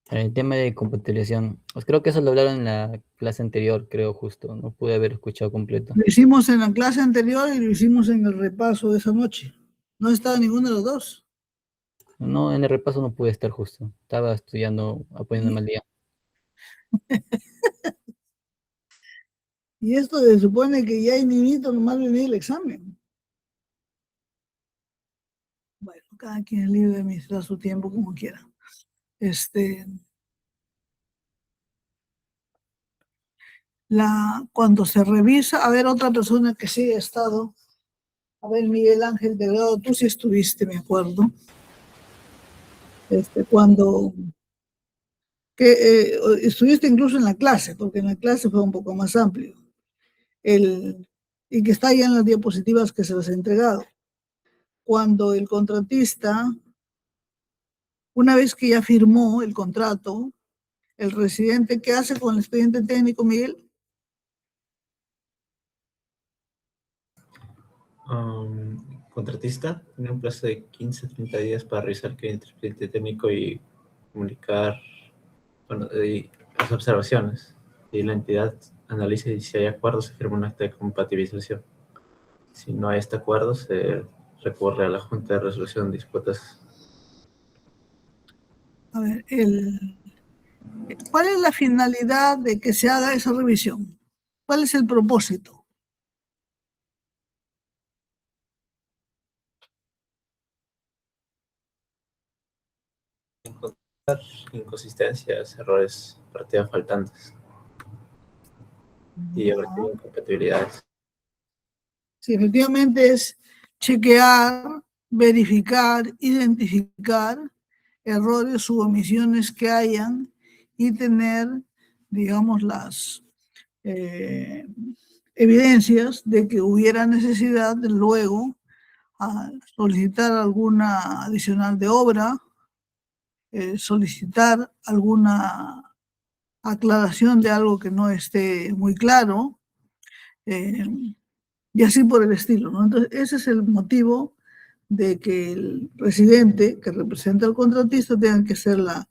El tema de compatibilización, pues creo que eso lo hablaron en la clase anterior, creo justo, no pude haber escuchado completo. Lo hicimos en la clase anterior y lo hicimos en el repaso de esa noche. No estaba ninguno de los dos. No, en el repaso no pude estar justo, estaba estudiando, apoyándome al día. Y esto se supone que ya inhibito nomás venir el examen. Bueno, cada quien es libre de administrar su tiempo como quiera. Cuando se revisa, a ver, otra persona que sí ha estado, a ver, Miguel Ángel Delgado, tú sí estuviste, me acuerdo, cuando estuviste incluso en la clase, porque en la clase fue un poco más amplio, y que está ya en las diapositivas que se les ha entregado. Cuando el contratista, una vez que ya firmó el contrato, el residente, ¿qué hace con el expediente técnico, Miguel? Contratista tiene un plazo de 15 a 30 días para revisar el expediente técnico y comunicar las observaciones. Y la entidad analiza y si hay acuerdo se firma un acta de compatibilización. Si no hay este acuerdo, se recurre a la Junta de Resolución de Disputas. A ver, ¿cuál es la finalidad de que se haga esa revisión? ¿Cuál es el propósito? Encontrar inconsistencias, errores, partidas faltantes y abrir incompatibilidades. Sí, efectivamente es chequear, verificar, identificar errores u omisiones que hayan y tener, digamos, las evidencias de que hubiera necesidad de luego solicitar alguna adicional de obra, solicitar alguna aclaración de algo que no esté muy claro, y así por el estilo, ¿no? Entonces, ese es el motivo de que el residente que representa al contratista tenga que hacer la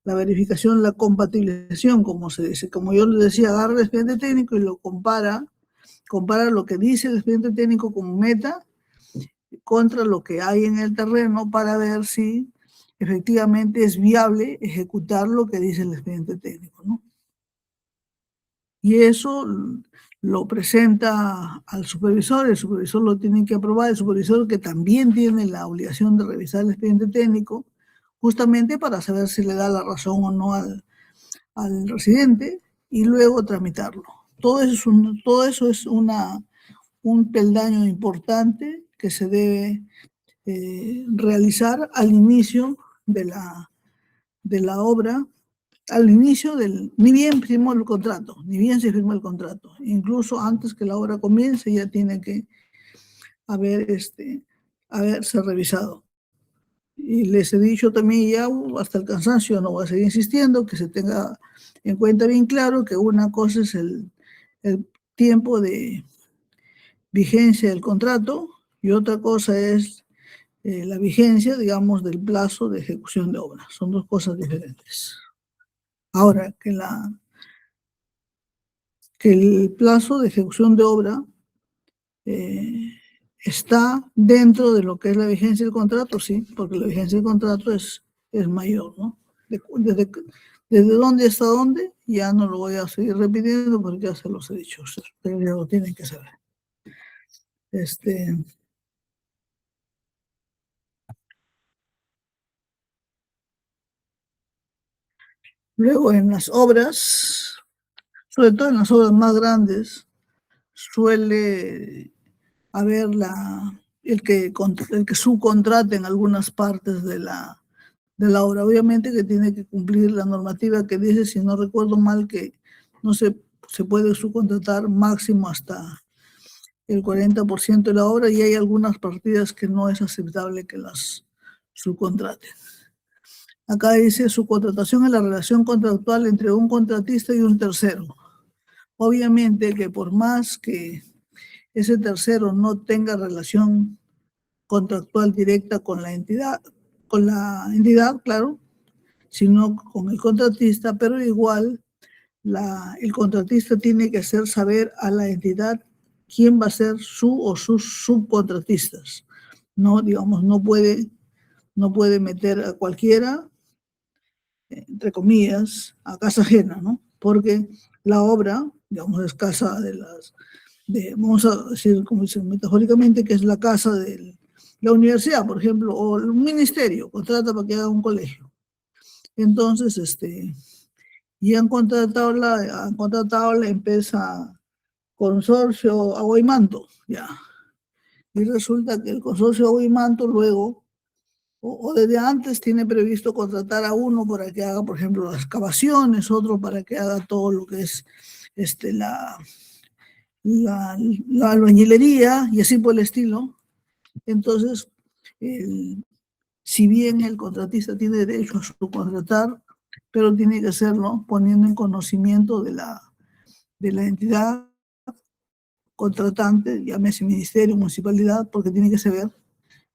verificación, la compatibilización, como se dice. Como yo les decía, agarra el expediente técnico y lo compara lo que dice el expediente técnico como meta contra lo que hay en el terreno para ver si efectivamente es viable ejecutar lo que dice el expediente técnico, ¿no? Y eso lo presenta al supervisor, el supervisor lo tiene que aprobar, el supervisor que también tiene la obligación de revisar el expediente técnico, justamente para saber si le da la razón o no al residente, y luego tramitarlo. Todo eso es un peldaño importante que se debe realizar al inicio de la obra, al inicio ni bien firmó el contrato, ni bien se firmó el contrato. Incluso antes que la obra comience ya tiene que haberse revisado. Y les he dicho también ya hasta el cansancio, no voy a seguir insistiendo, que se tenga en cuenta bien claro que una cosa es el tiempo de vigencia del contrato y otra cosa es la vigencia, digamos, del plazo de ejecución de obra. Son dos cosas diferentes. Ahora, que el plazo de ejecución de obra está dentro de lo que es la vigencia del contrato, sí, porque la vigencia del contrato es mayor, ¿no? Desde dónde hasta dónde, ya no lo voy a seguir repitiendo porque ya se los he dicho, ustedes ya lo tienen que saber. Luego en las obras, sobre todo en las obras más grandes, suele haber el que subcontrate en algunas partes de la obra. Obviamente que tiene que cumplir la normativa que dice, si no recuerdo mal, que no se puede subcontratar máximo hasta el 40% de la obra, y hay algunas partidas que no es aceptable que las subcontraten. Acá dice subcontratación es la relación contractual entre un contratista y un tercero. Obviamente que por más que ese tercero no tenga relación contractual directa con la entidad, claro, sino con el contratista, pero igual el contratista tiene que hacer saber a la entidad quién va a ser su o sus subcontratistas. No, digamos, no puede meter a cualquiera, entre comillas, a casa ajena, ¿no? Porque la obra, digamos, es casa vamos a decir, como dicen metafóricamente, que es la casa de la universidad, por ejemplo, o un ministerio, contrata para que haga un colegio. Entonces, y han contratado la empresa Consorcio Agua y Manto, ya. Y resulta que el Consorcio Agua y Manto luego, o desde antes, tiene previsto contratar a uno para que haga, por ejemplo, las excavaciones, otro para que haga todo lo que es la albañilería y así por el estilo. Entonces, si bien el contratista tiene derecho a subcontratar, pero tiene que hacerlo poniendo en conocimiento de la entidad contratante, llámese ministerio, municipalidad, porque tiene que saber,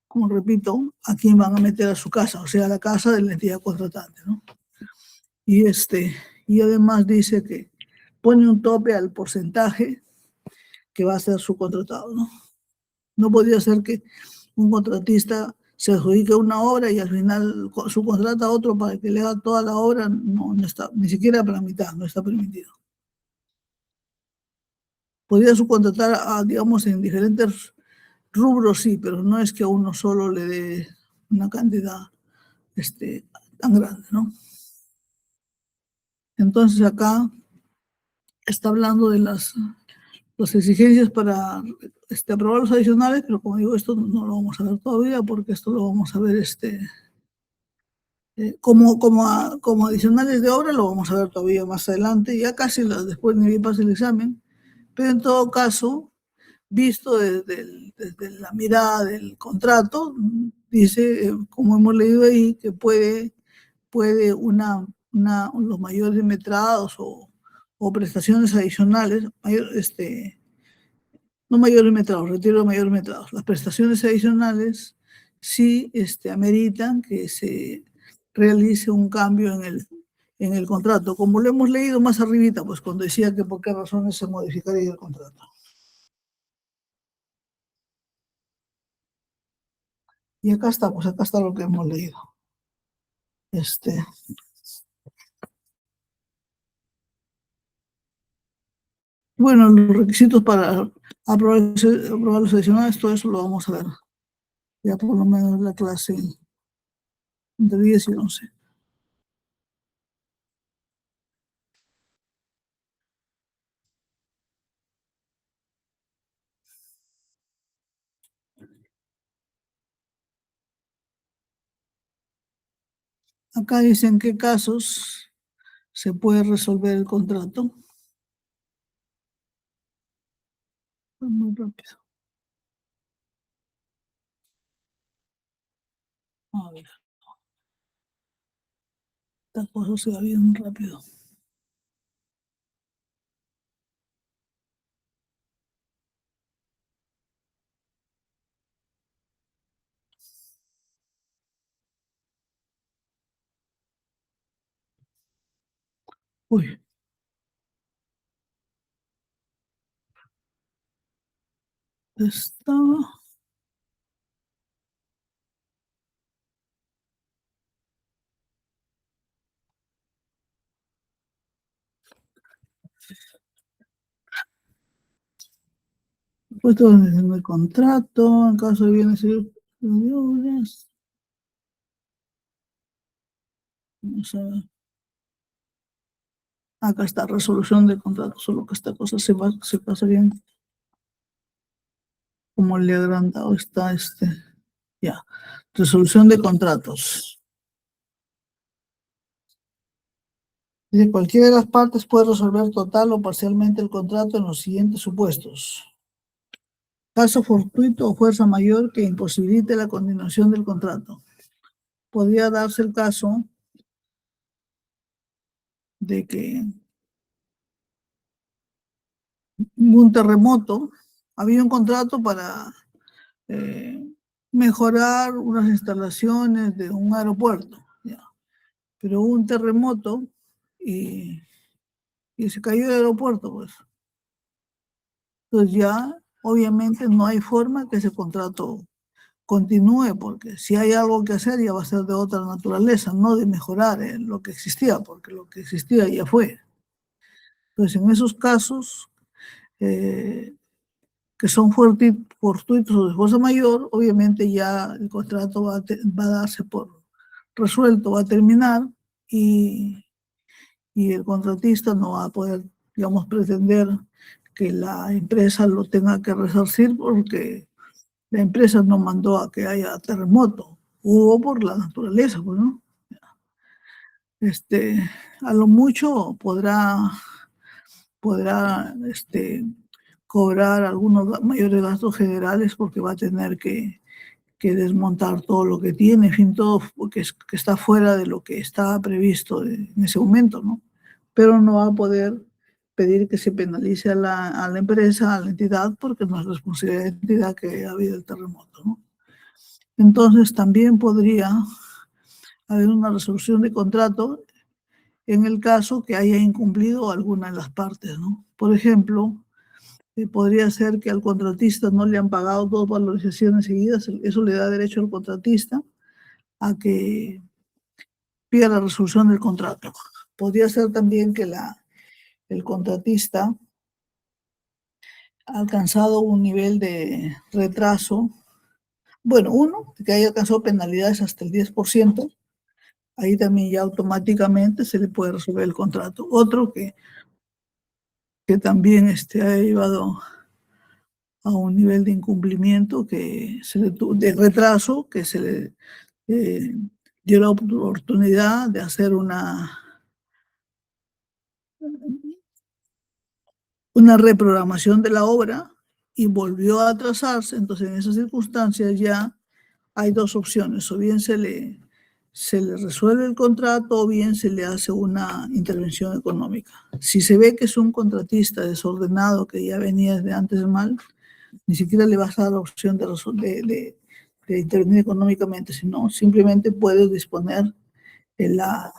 como repito, a quién van a meter a su casa, o sea, a la casa de la entidad contratante, ¿no? Y además dice que pone un tope al porcentaje que va a ser subcontratado, ¿no? No podría ser que un contratista se adjudique una obra y al final subcontrata a otro para que le haga toda la obra, no está, ni siquiera para la mitad, no está permitido. Podría subcontratar, digamos, en diferentes rubros, sí, pero no es que a uno solo le dé una cantidad tan grande, ¿no? Entonces acá está hablando de las exigencias para aprobar los adicionales, pero como digo, esto no lo vamos a ver todavía, porque esto lo vamos a ver como adicionales de obra, lo vamos a ver todavía más adelante, ya casi después ni bien pasa el examen, pero en todo caso, visto desde la mirada del contrato, dice, como hemos leído ahí, que puede los mayores metrados o prestaciones adicionales, no mayores metrados, retiro de mayores metrados, las prestaciones adicionales sí ameritan que se realice un cambio en el contrato, como lo hemos leído más arribita, pues cuando decía que por qué razones se modificaría el contrato. Y acá está, pues acá está lo que hemos leído. Bueno, los requisitos para aprobar los adicionales, todo eso lo vamos a ver. Ya por lo menos la clase entre 10 y 11. Acá dicen en qué casos se puede resolver el contrato. Muy rápido. A ver. Esta cosa se va bien rápido. Uy. Estaba. Puesto en el contrato, en caso de bienes y obras. Vamos a ver. Acá está, resolución de contrato, solo que esta cosa se pasa bien. Como le agrandado está ya. Resolución de contratos. Dice, cualquiera de las partes puede resolver total o parcialmente el contrato en los siguientes supuestos. Caso fortuito o fuerza mayor que imposibilite la continuación del contrato. Podría darse el caso de que hubo un terremoto, había un contrato para mejorar unas instalaciones de un aeropuerto, ¿ya? Pero hubo un terremoto y se cayó el aeropuerto, pues. Entonces ya, obviamente, no hay forma que ese contrato continúe, porque si hay algo que hacer ya va a ser de otra naturaleza, no de mejorar lo que existía, porque lo que existía ya fue. Entonces, en esos casos que son fortuitos o de fuerza mayor, obviamente ya el contrato va a darse por resuelto, va a terminar y el contratista no va a poder, digamos, pretender que la empresa lo tenga que resarcir porque la empresa no mandó a que haya terremoto, hubo por la naturaleza, pues, ¿no? A lo mucho podrá cobrar algunos mayores gastos generales porque va a tener que desmontar todo lo que tiene, en fin, todo que está fuera de lo que estaba previsto en ese momento, ¿no? Pero no va a poder pedir que se penalice a la empresa, a la entidad, porque no es responsabilidad de la entidad que ha habido el terremoto, ¿no? Entonces también podría haber una resolución de contrato en el caso que haya incumplido alguna de las partes, ¿no? Por ejemplo, podría ser que al contratista no le han pagado dos valorizaciones seguidas, eso le da derecho al contratista a que pida la resolución del contrato. Podría ser también que el contratista ha alcanzado un nivel de retraso, bueno, uno, que haya alcanzado penalidades hasta el 10%, ahí también ya automáticamente se le puede resolver el contrato. Otro que también ha llevado a un nivel de incumplimiento de retraso, que se le dio la oportunidad de hacer una reprogramación de la obra y volvió a atrasarse. Entonces, en esas circunstancias ya hay dos opciones: o bien se le resuelve el contrato o bien se le hace una intervención económica. Si se ve que es un contratista desordenado que ya venía desde antes mal, ni siquiera le vas a dar la opción de intervenir económicamente, sino simplemente puedes disponer de la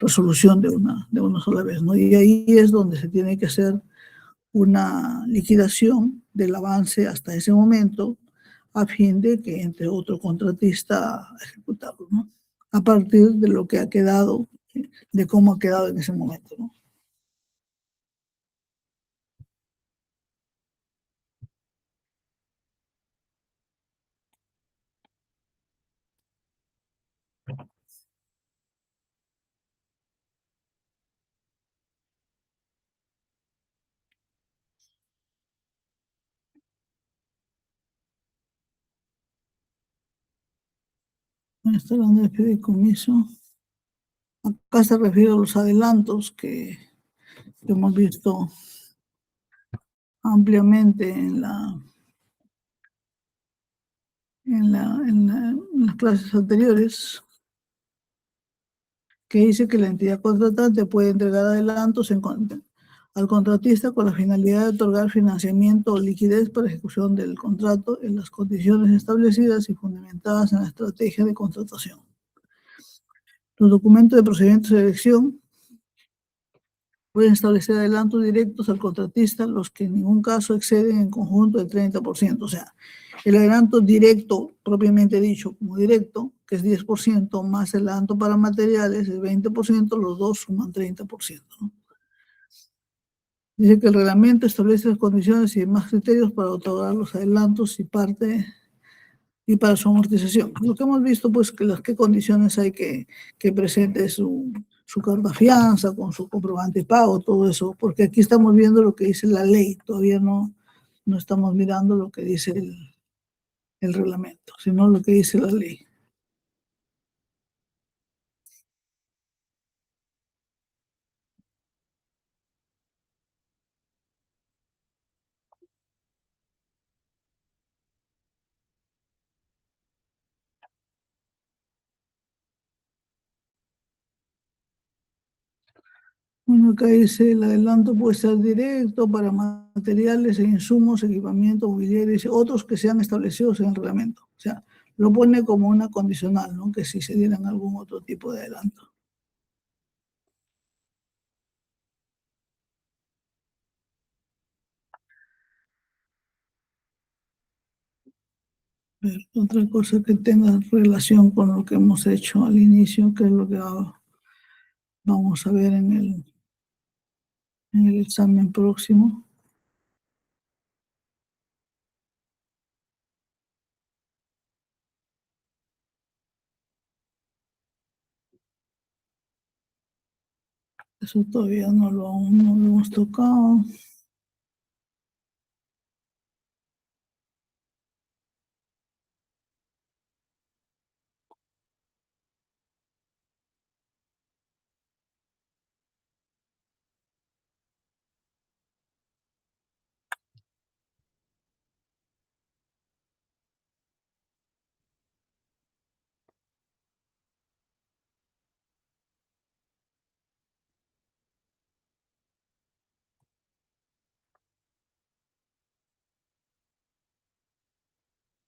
resolución de una sola vez, ¿no? Y ahí es donde se tiene que hacer una liquidación del avance hasta ese momento a fin de que entre otro contratista a ejecutarlo, ¿no? A partir de lo que ha quedado, de cómo ha quedado en ese momento, ¿no? Está hablando de fideicomiso. Acá se refiere a los adelantos que hemos visto ampliamente en las clases anteriores, que dice que la entidad contratante puede entregar adelantos al contratista con la finalidad de otorgar financiamiento o liquidez para ejecución del contrato en las condiciones establecidas y fundamentadas en la estrategia de contratación. Los documentos de procedimiento de selección pueden establecer adelantos directos al contratista, los que en ningún caso exceden en conjunto el 30%. O sea, el adelanto directo, propiamente dicho como directo, que es 10%, más el adelanto para materiales, el 20%, los dos suman 30%, ¿no? Dice que el reglamento establece las condiciones y demás criterios para otorgar los adelantos y para su amortización. Lo que hemos visto, pues, que qué condiciones hay que presente su carta fianza, con su comprobante de pago, todo eso, porque aquí estamos viendo lo que dice la ley, todavía no estamos mirando lo que dice el reglamento, sino lo que dice la ley. Bueno, acá dice el adelanto puede ser directo para materiales e insumos, equipamiento, mobiliario, dice, otros que sean establecidos en el reglamento. O sea, lo pone como una condicional, ¿no? Que si se dieran algún otro tipo de adelanto. Ver, otra cosa que tenga relación con lo que hemos hecho al inicio, que es lo que vamos a ver en el examen próximo. Eso todavía no lo hemos tocado.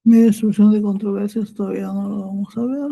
Medio de solución de controversias todavía no lo vamos a ver.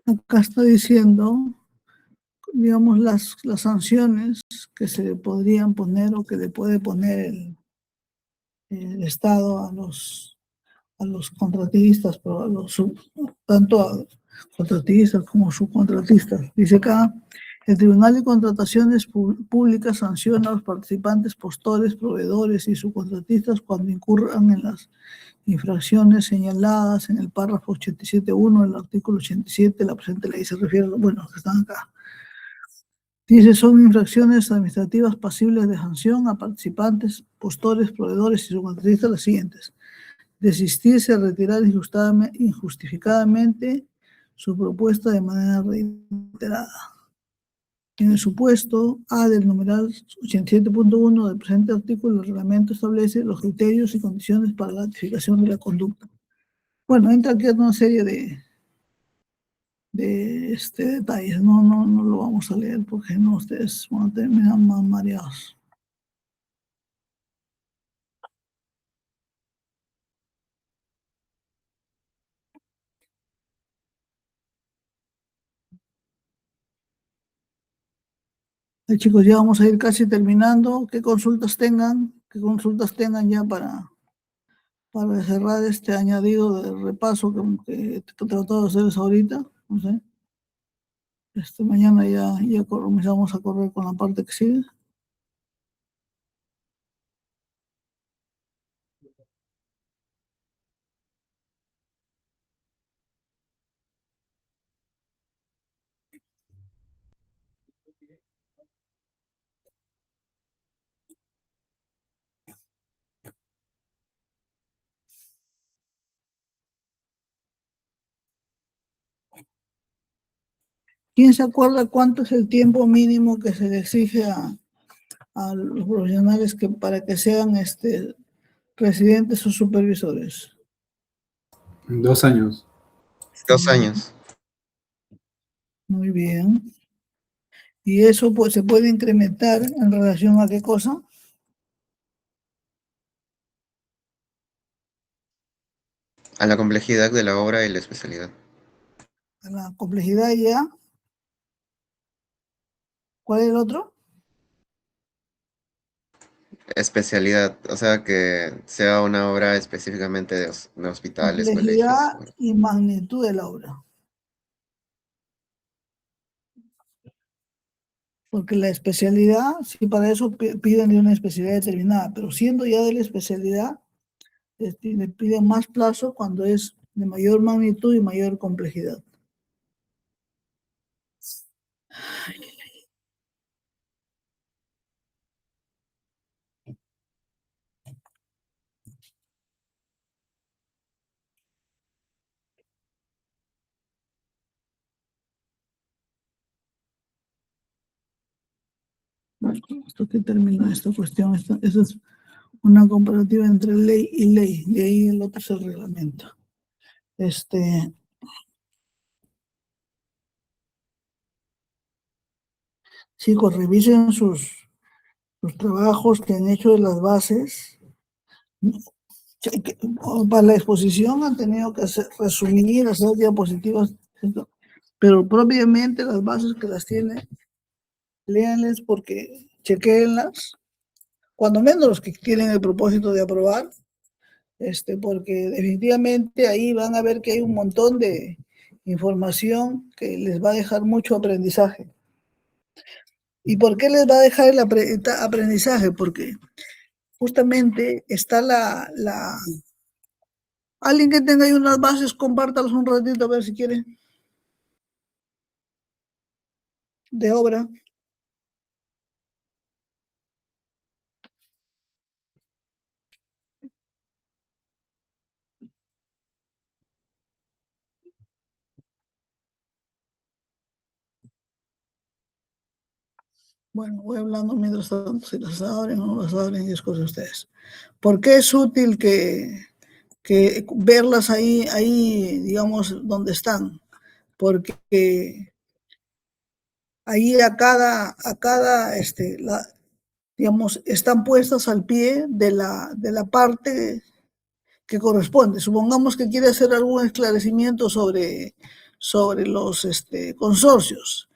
Acá está diciendo, digamos, las sanciones que se podrían poner o que le puede poner el Estado a los contratistas, pero tanto a contratistas como subcontratistas. Dice acá, el Tribunal de Contrataciones Públicas sanciona a los participantes, postores, proveedores y subcontratistas cuando incurran en las infracciones señaladas en el párrafo 87.1 del artículo 87 de la presente ley. Se refiere a los que están acá. Dice, son infracciones administrativas pasibles de sanción a participantes, postores, proveedores y subcontratistas las siguientes: desistirse, retirar injustificadamente su propuesta de manera reiterada. En el supuesto A del numeral 87.1 del presente artículo, el reglamento establece los criterios y condiciones para la ratificación de la conducta. Bueno, entra aquí una serie de detalles. No lo vamos a leer porque no, ustedes van a terminar más mareados. Chicos, ya vamos a ir casi terminando. ¿Qué consultas tengan ya para cerrar este añadido de repaso que he tratado de hacerles ahorita? No sé. Mañana ya comenzamos a correr con la parte que sigue. ¿Quién se acuerda cuánto es el tiempo mínimo que se le exige a los profesionales para que sean residentes o supervisores? 2 años. 2 años. Muy bien. ¿Y eso pues se puede incrementar en relación a qué cosa? A la complejidad de la obra y la especialidad. A la complejidad ya. ¿Cuál es el otro? Especialidad, o sea, que sea una obra específicamente de hospitales, colegios. Complejidad y magnitud de la obra. Porque la especialidad, sí, para eso piden de una especialidad determinada, pero siendo ya de la especialidad, le piden más plazo cuando es de mayor magnitud y mayor complejidad. Esto que termina esta cuestión, esa es una comparativa entre ley y ley, de ahí el otro es el reglamento. Chicos, revisen sus trabajos que han hecho de las bases. Para la exposición han tenido que resumir, hacer diapositivas, pero propiamente las bases que las tienen, léanles porque chequéenlas, cuando menos los que tienen el propósito de aprobar, porque definitivamente ahí van a ver que hay un montón de información que les va a dejar mucho aprendizaje. ¿Y por qué les va a dejar el aprendizaje? Porque justamente está alguien que tenga ahí unas bases, compártalos un ratito a ver si quiere. De obra. Bueno, voy hablando mientras tanto, si las abren o no las abren, es cosa de ustedes. ¿Por qué es útil que verlas ahí, digamos, donde están? Porque ahí digamos, están puestas al pie de la parte que corresponde. Supongamos que quiere hacer algún esclarecimiento sobre los consorcios.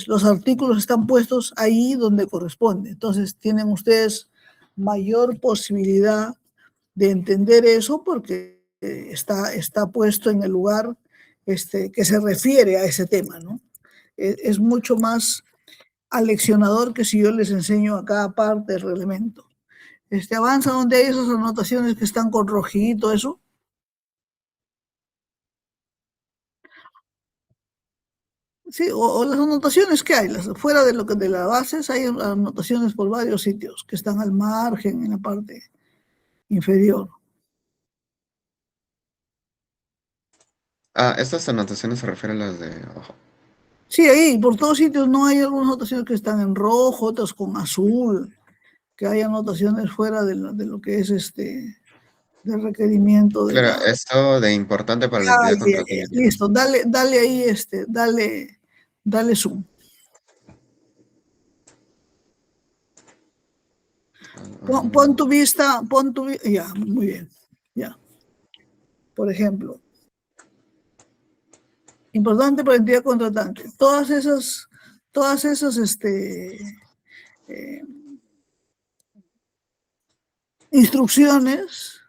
Los artículos están puestos ahí donde corresponde. Entonces tienen ustedes mayor posibilidad de entender eso porque está puesto en el lugar que se refiere a ese tema, ¿no? Es mucho más aleccionador que si yo les enseño a cada parte del reglamento. Avanza donde hay esas anotaciones que están con rojito, eso. Sí, o las anotaciones que hay, fuera de de las bases, hay anotaciones por varios sitios que están al margen, en la parte inferior. Estas anotaciones se refieren a las de abajo. Sí, ahí, por todos sitios no hay algunas anotaciones que están en rojo, otras con azul, que hay anotaciones fuera de lo que es del requerimiento de Claro, esto de importante para la entidad contratante. listo, dale ahí, dale zoom. Pon tu vista, ya, muy bien, ya. Por ejemplo, importante para la entidad contratante, todas esas instrucciones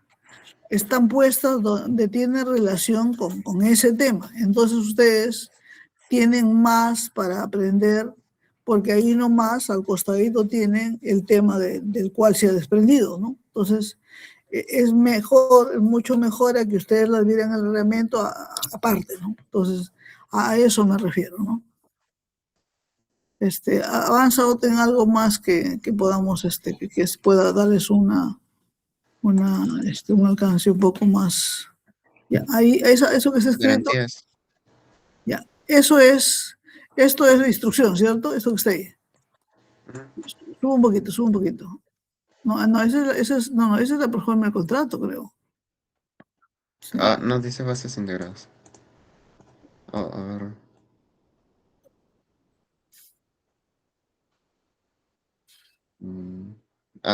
están puestas donde tienen relación con ese tema. Entonces ustedes tienen más para aprender, porque ahí nomás al costadito tienen el tema del cual se ha desprendido, ¿no? Entonces es mejor, mucho mejor a que ustedes las vieran el reglamento aparte, ¿no? Entonces a eso me refiero, ¿no? Avanza o ten algo más que podamos, que pueda darles un alcance un poco más. Ya, ahí, eso que está escrito. Garantías. Ya, esto es la instrucción, ¿cierto? Esto que está ahí. Sube un poquito. No, esa es la proforma del contrato, creo. Sí. No dice bases integradas. A ver.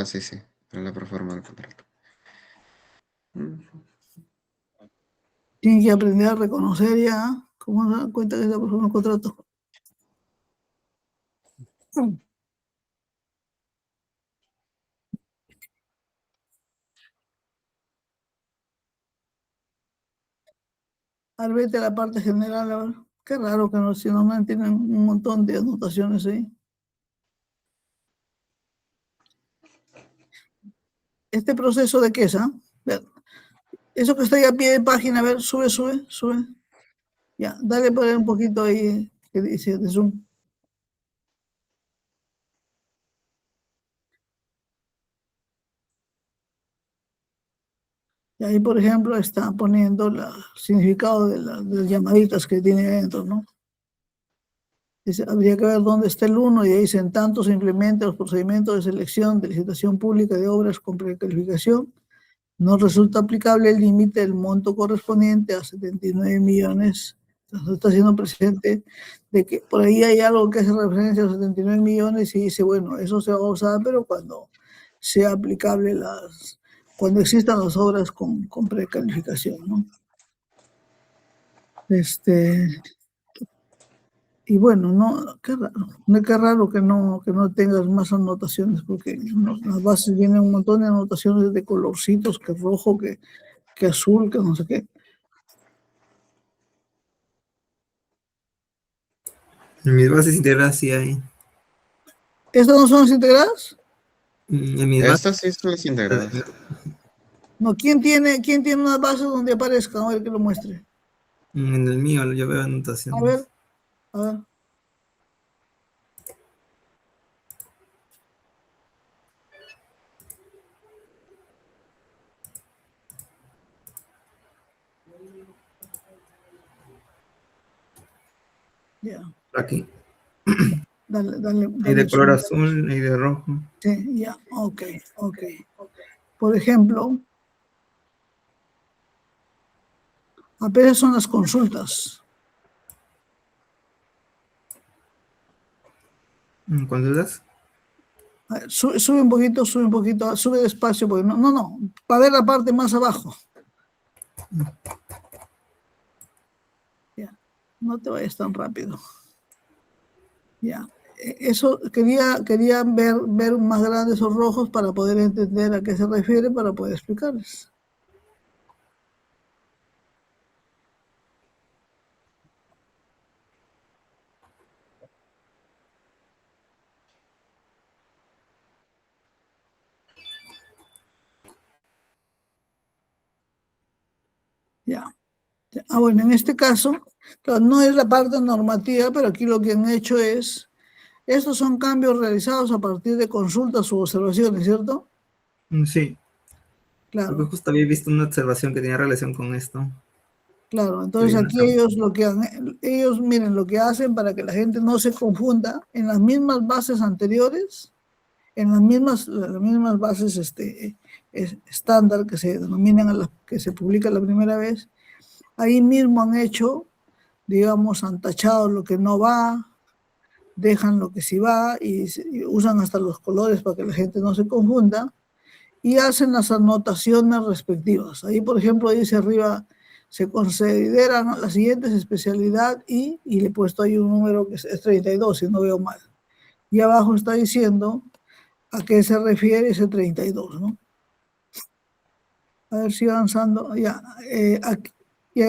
Sí, sí, en la proforma del contrato. Tienen que aprender a reconocer ya cómo se dan cuenta que es la proforma del contrato. Ahora vete a la parte general, a ver. Qué raro que no, si no tienen un montón de anotaciones ahí. este proceso de qué es, ¿ah? Eso que está ahí a pie de página, a ver, sube. Ya, dale por ahí un poquito ahí, que dice de zoom. Y ahí, por ejemplo, está poniendo el significado de las llamaditas que tiene adentro, ¿no? Dice, habría que ver dónde está el 1 y ahí dice, en tanto se implementa los procedimientos de selección de licitación pública de obras con precalificación, no resulta aplicable el límite del monto correspondiente a 79 millones. Entonces está haciendo presente de que por ahí hay algo que hace referencia a los 79 millones y dice, bueno, eso se va a usar, pero cuando sea aplicable cuando existan las obras con precalificación, ¿no? Y bueno, no, qué raro que no tengas más anotaciones, porque en las bases vienen un montón de anotaciones de colorcitos, que rojo, que azul, que no sé qué. En mis bases integradas sí hay. ¿Estas no son las integradas? En mis Estas bases. sí son las integradas. No, ¿quién tiene unas bases donde aparezca? A ver que lo muestre. En el mío yo veo anotaciones. A ver. Ya. Aquí. Dale. Hay de color zoom. azul y de rojo. Sí, ya, ok. Por ejemplo, apenas son las consultas. ¿Consultas? Sube un poquito, sube despacio, porque no, para ver la parte más abajo. Ya, no te vayas tan rápido. Ya, eso quería ver más grandes esos rojos para poder entender a qué se refiere, para poder explicarles. Ya. Bueno, en este caso, claro, no es la parte normativa, pero aquí lo que han hecho es, estos son cambios realizados a partir de consultas u observaciones, ¿cierto? Sí. Claro. Porque justo había visto una observación que tenía relación con esto. Claro, entonces aquí ellos miren lo que hacen para que la gente no se confunda en las mismas bases anteriores, en las mismas bases estándar que se denominan a las que se publican la primera vez. Ahí mismo han hecho, digamos, han tachado lo que no va, dejan lo que sí va y usan hasta los colores para que la gente no se confunda y hacen las anotaciones respectivas. Ahí, por ejemplo, dice arriba, se consideran las siguientes especialidades y le he puesto ahí un número que es 32, si no veo mal. Y abajo está diciendo a qué se refiere ese 32, ¿no? A ver si avanzando. Ya,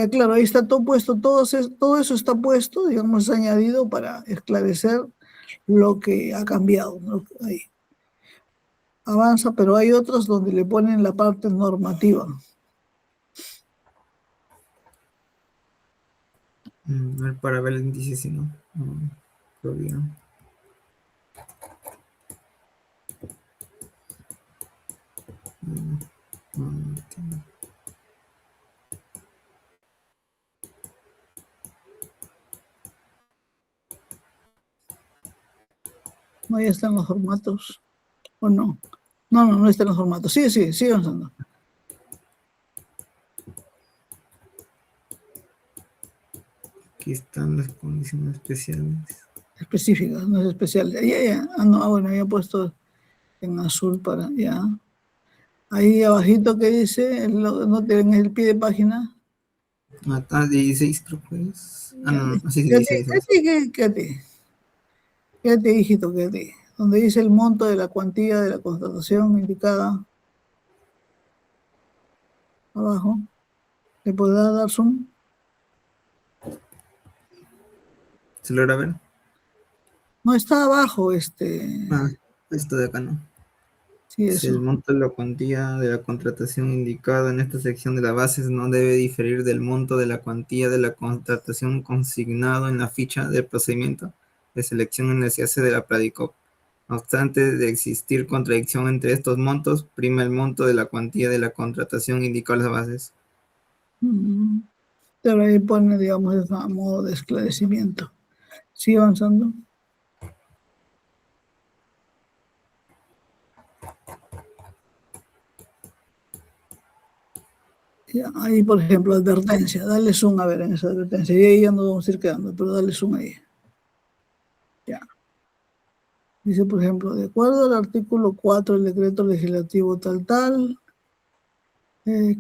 claro, ahí está todo puesto, todo eso está puesto, digamos, añadido para esclarecer lo que ha cambiado, ¿no? Ahí. Avanza, pero hay otros donde le ponen la parte normativa. Para ver el índice, si no. Todavía. No, ya están los formatos. ¿O no? No están los formatos. Sigue avanzando. Aquí están las condiciones especiales. Específicas, no es especial. Ya. Bueno, ya he puesto en azul para, ya. Ahí abajito que dice, no te ven el pie de página. 16 creo que es. No, sí, Quédate, hijito, quédate. Donde dice el monto de la cuantía de la contratación indicada. Abajo. ¿Le podrá dar zoom? ¿Se logra ver? No, está abajo, esto de acá no. Sí, Si el eso. monto de la cuantía de la contratación indicado en esta sección de las bases no debe diferir del monto de la cuantía de la contratación consignado en la ficha del procedimiento de selección en el CAC de la Pladicop. No obstante de existir contradicción entre estos montos, prima el monto de la cuantía de la contratación indicado en las bases. Pero ahí pone, digamos, es a modo de esclarecimiento. Sigue avanzando. Ya, ahí, por ejemplo, advertencia. Dale zoom a ver en esa advertencia. Y ahí ya nos vamos a ir quedando, pero dale zoom ahí. Ya. Dice, por ejemplo, de acuerdo al artículo 4 del decreto legislativo tal,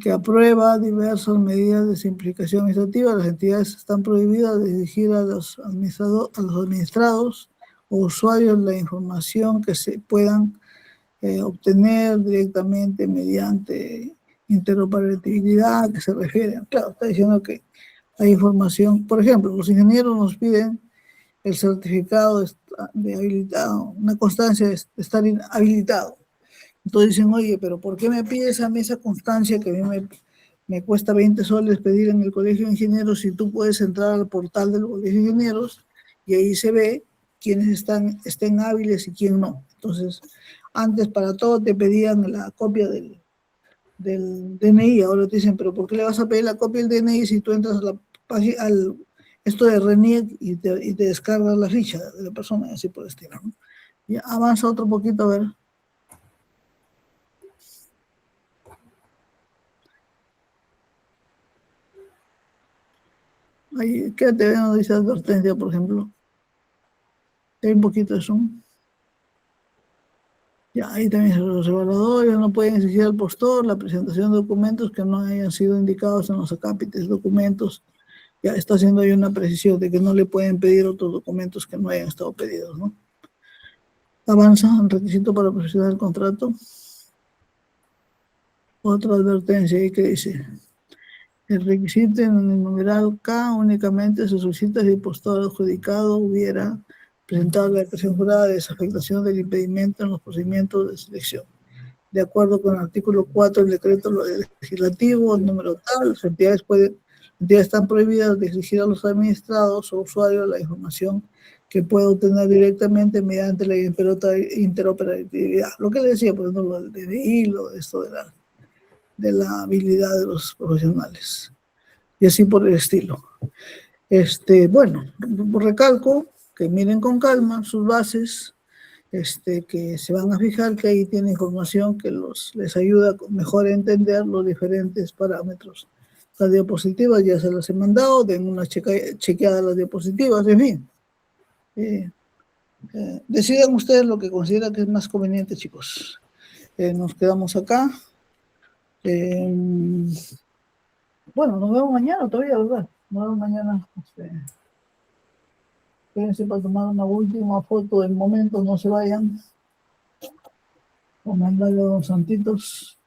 que aprueba diversas medidas de simplificación administrativa, las entidades están prohibidas de exigir a los administrados o usuarios la información que se puedan obtener directamente mediante interoperabilidad, que se refiere. Claro, está diciendo que hay información, por ejemplo, los ingenieros nos piden el certificado de habilitado, una constancia de estar habilitado. Entonces dicen, oye, pero ¿por qué me pides a mí esa constancia que a mí me cuesta 20 soles pedir en el Colegio de Ingenieros si tú puedes entrar al portal del Colegio de Ingenieros y ahí se ve quiénes estén hábiles y quién no? Entonces, antes para todo te pedían la copia del DNI, ahora te dicen, pero ¿por qué le vas a pedir la copia del DNI si tú entras a la página, esto de RENIEC y te descargas la ficha de la persona, y así por el estilo, ¿no? Ya avanza otro poquito, a ver. Ahí, quédate viendo, dice advertencia, por ejemplo. Hay un poquito de zoom. Ya, ahí también los evaluadores no pueden exigir al postor la presentación de documentos que no hayan sido indicados en los acápites documentos. Ya está haciendo ahí una precisión de que no le pueden pedir otros documentos que no hayan estado pedidos, ¿no? Avanza el requisito para profesional del contrato. Otra advertencia ahí que dice: el requisito en el numeral K únicamente se solicita si el postor adjudicado hubiera presentado la declaración jurada de desafectación del impedimento en los procedimientos de selección. De acuerdo con el artículo 4 del decreto legislativo, número tal, las entidades están prohibidas de exigir a los administrados o usuarios la información que pueda obtener directamente mediante la interoperabilidad. Lo que le decía, por ejemplo, el DNI, esto de la habilidad de los profesionales. Y así por el estilo. Bueno, recalco que miren con calma sus bases, que se van a fijar que ahí tiene información que les ayuda mejor a entender los diferentes parámetros. Las diapositivas ya se las he mandado, den una chequeada a las diapositivas, en fin. Decidan ustedes lo que consideran que es más conveniente, chicos. Nos quedamos acá. Bueno, nos vemos mañana todavía, ¿verdad? Nos vemos mañana. Espérense para tomar una última foto del momento, no se vayan. O mandarle a los santitos.